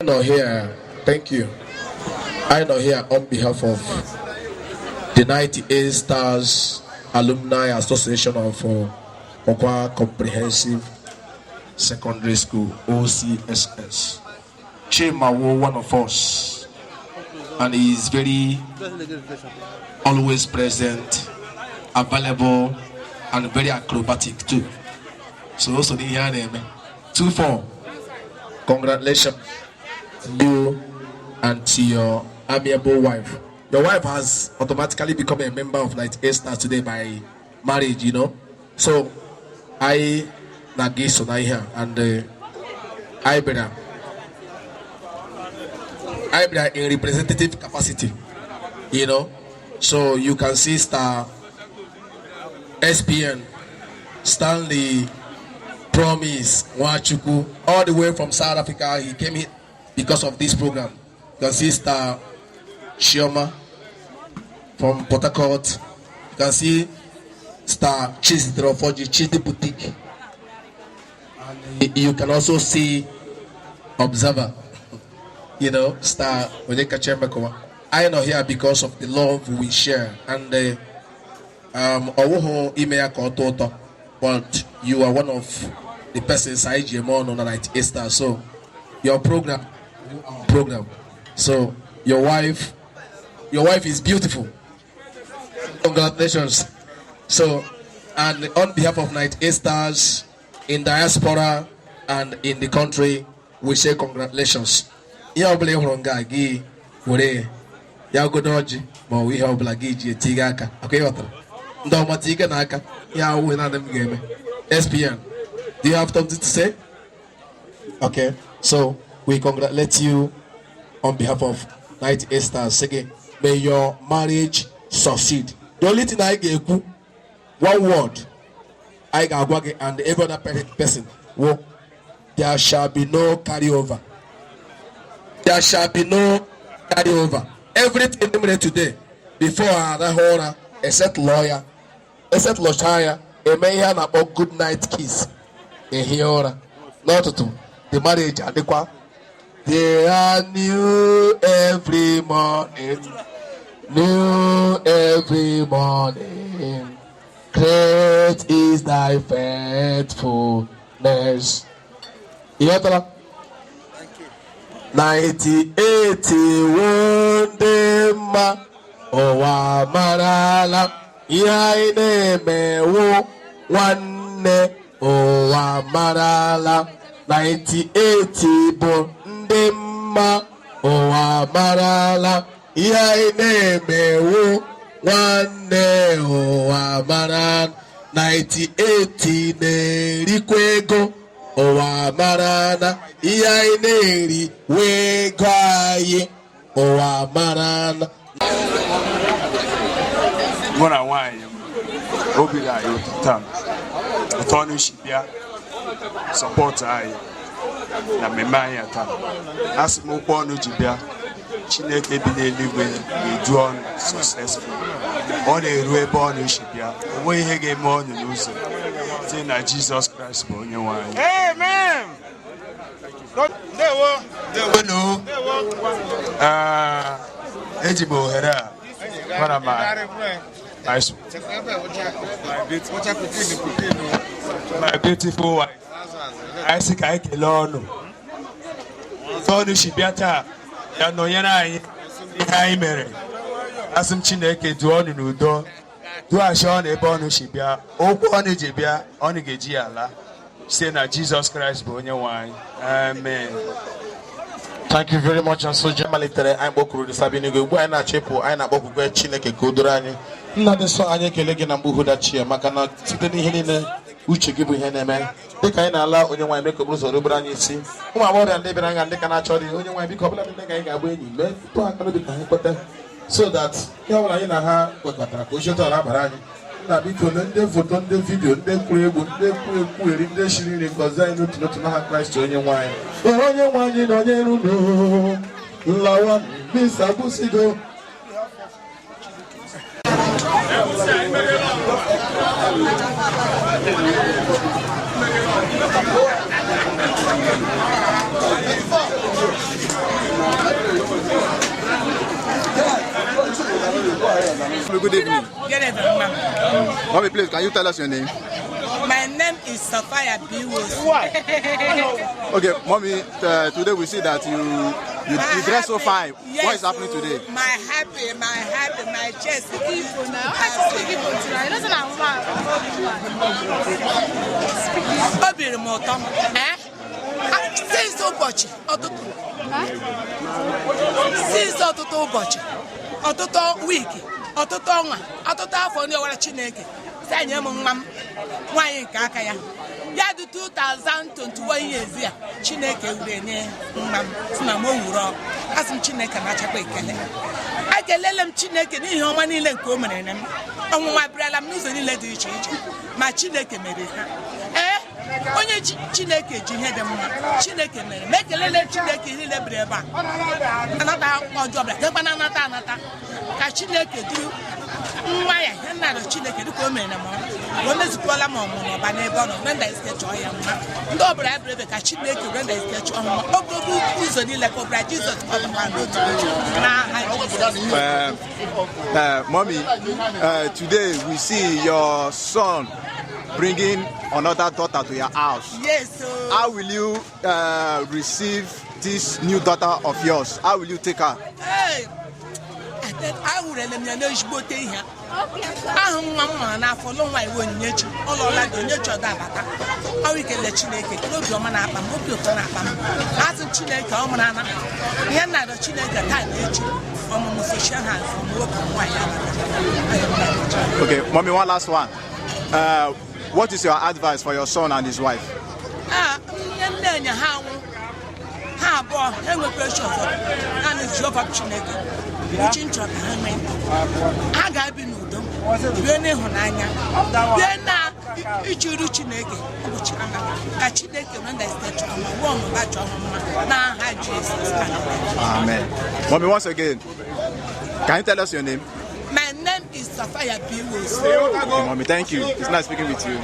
I'm not here. Thank you. I'm not here on behalf of the 98 Stars Alumni Association of Okwa Comprehensive Secondary School, OCSS. Chima was one of us, and he is very always present, available, and very acrobatic too. So also the here name 2-4. Congratulations to you and to your amiable wife. Your wife has automatically become a member of 98 Stars today by marriage, you know. So I Nagiso here and I better in representative capacity, you know. So you can see Star SPN Stanley Promise Wachuku all the way from South Africa. He came here because of this program. You can see Star Shioma from Port Harcourt. You can see Star Chizidro Foji Chidi Boutique. And you can also see Observer, you know, Star Onyeka Chembekwa. I am not here because of the love we share. And but you are one of the person inside GMO on the 98 Stars. So your program. So your wife is beautiful. Congratulations. So, and on behalf of 98 Stars in diaspora and in the country, we say congratulations. Ya obele horonga gi wore ya godoji but we have like gi tiga aka. Okay, what? Ndo matiga na aka. Ya we na dem game. SPN. Do you have something to say? Okay. So, we congratulate you on behalf of 98 Stars. Again, may your marriage succeed. The only thing I get one word, I got and every other person. Well, there shall be no carryover. There shall be no carryover. Everything today, before another horror, except lawyer, except lawyer, a man about good night kiss. A here, not to the marriage adequate. They are new every morning. New every morning. Great is thy faithfulness. 90-81 dema owa marala yaine mewo wanne owa marala 98 bo ndema owa marala yaine mewo wanne owa marala 98 nerikwego owa marana iya ineri wegaye owa marana mwana wanyu obila yo tam atonu shibia support ayi na memanya tam asimo kwonu jibia Chineke bi n'eluigwe edu ọnụ successful ọ na-eru ebe ọ na-eshibịa onwe ihe ga-eme ọnụ n'ụzọ site na Jizọs Kraịst bụ onye nwe anyị. Amen. Ndewo. Eji m ohere a mana my beautiful wife anyị sị ka anyị kelee ọnụ ọnụ shibịa taa ya nọnyere anyị ihe anyị mere asị m Chineke duo ọnụ n'udo duachi ọnụ ebe ọnụ si bịa okwu ọnụ ji bịa ọnụ ga-eji ya ala site na Jizọs Kraịst bụ onye nwe anyị. Amen. Thank you very much. And so malitere anyị kpọkuru dị sabi n'igwe ugbu anyị na-achịpụ anyị na-akpọkwukwe Chineke ka o doro anyị nna dị nsọ anyị ekele gị na mgbe uhudachi ya maka na site n'ihe niile uche gị bụ ihe na-eme dịka anyị na-ala onye nwaanyị mekọ bụrụ ụzọ rubere anyị isi ụmụ agbọghọbịa ndị bịara anya ndị ka na-achọ dị onye nwaanyị biko ọbụla ndị ka anyị ga-agba enyi mee tụọ aka n'obi ka anyị kweta so that ihe ọbụla anyị na ha kwekọtara ka oche tọrọ abara anyị nna biko ndị foto ndị vidiyo ndị kwuru egwu ndị ekwugheri ndị shiri nri ngọzi anyị n'otu n'otu n'aha Kraịst onye nwaanyị onye nwaanyị na onye runo nlawa misa kwụsịgo Good evening. Good evening, ma'am. Mommy, please, can you tell us your name? My name is Sophia Biwos. Okay, Mommy, today we see that you dress so fine. Yes, what is happening today? My chest. People now. I told you people tonight. It doesn't have Obi remoto. Since ụbọchị ọtụtụ. Since ọtụtụ ụbọchị. Ọtụtụ wiki. Ọtụtụ ọnwa. Ọtụtụ afọ ndị ọwara Chineke. Sanye m nwa m nwaanyị nke aka ya. Ya dị 2021 years ya Chineke wure nye nwa m si na m owuro asị m Chineke na-achakwa ekele. Ekelele m Chineke n'ihe ọma niile nke o mere m. Ọnwụnwa abịarala m n'ụzọ niile dị iche iche ma Chineke mere ha. Onye Chineke ji ihe dị mma Chineke mere ma ekelele Chineke niile biri ebe a anata ọjọọ bịa gekwana anata ka Chineke duru nwa ya ihe nna Chineke dịka o mere na m o mezukwala m ọmụ n'ọba n'ebe ọ nọ brenda isi chọọ ya mma ndị ọbụla ya biri ebe ka Chineke brenda isi chọọ mma ogogo ụzọ niile ka ọbụla Jizọs kpọtụkwa n'otu n'aha Mommy, today we see your son bringing another daughter to your house. Yes, sir. How will you receive this new daughter of yours? How will you take her? Hey, I will let them know you both here. I'm Mamma for long. I won't let you. All I do, nature that. How we can let you make it. No, your man up. I'm hope you're going up. As a Chile, Comana, you're not a Chile time. I'm a physician from work. Okay, mommy, one last one. What is your advice for your son and his wife? How pressure and it's your opportunity. Watching truck, I got been with them. You're Honanya. Then now, it's your Chineke, which I Chineke when they start to come along about your now. Hi, Jesus. Amen. Mommy, once again, can you tell us your name? My name is Safaya Biwos. Okay, mommy, thank you. It's nice speaking with you.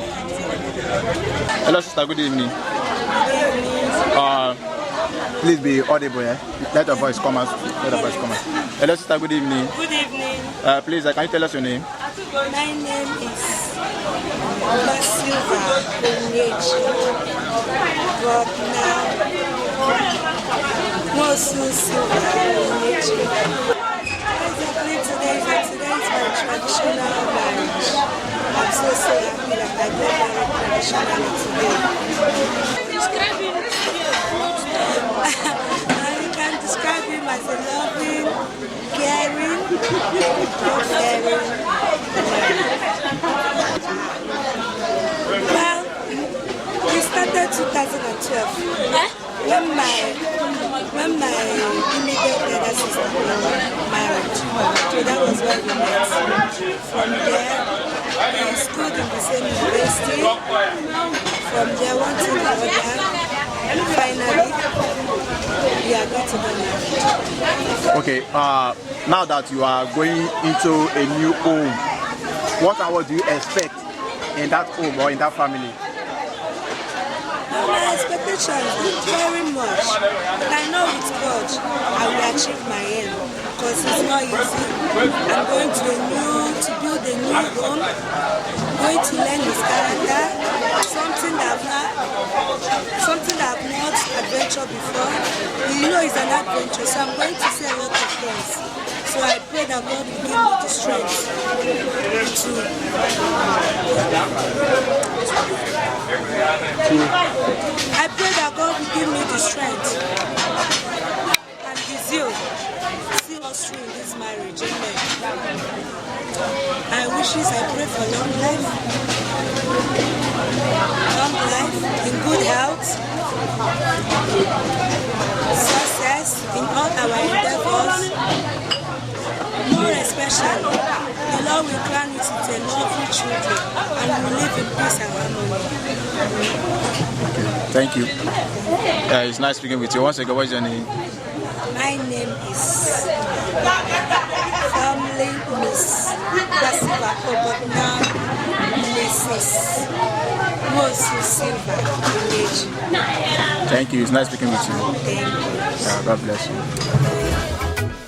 Hello, sister. Good evening. Please be audible, yeah? Let the voice come out. Hello, sister. Good evening. Good evening. Please, can you tell us your name? My name is Silva Onyechi. But now, Mosu Silva Onyechi. Basically, today is my traditional marriage. I'm so happy that I got married traditionally today. You can describe him as a loving, caring, Well, we started 2012 when my immediate elder sister married. So that was where we met. From there, we schooled in the same university. From there, one to the other. Finally, we are going to be married. Okay, now that you are going into a new home, what do you expect in that home or in that family? My expectations are very much. But I know with God, I will achieve my aim because it's not easy. I'm going to build a new home, going to learn his character, something that I've not adventured before. You know, it's an adventure, so I'm going to see a lot of things. So I pray that God will give me the strength I pray that God will give me the strength and the zeal to see us through in this marriage. Amen. I pray for long life, in good health, success in all our endeavors. More especially, the Lord will grant us with a lovely children and we live in peace and harmony. Thank you. It's nice speaking with you. Once again, what's your name? My name is Family Miss Silva, but now Mrs. Mosu Silva. Thank you. It's nice speaking with you. Thank you. God bless you.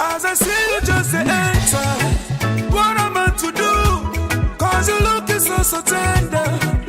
As I see you just enter, what am I to do? Cause you looking so tender.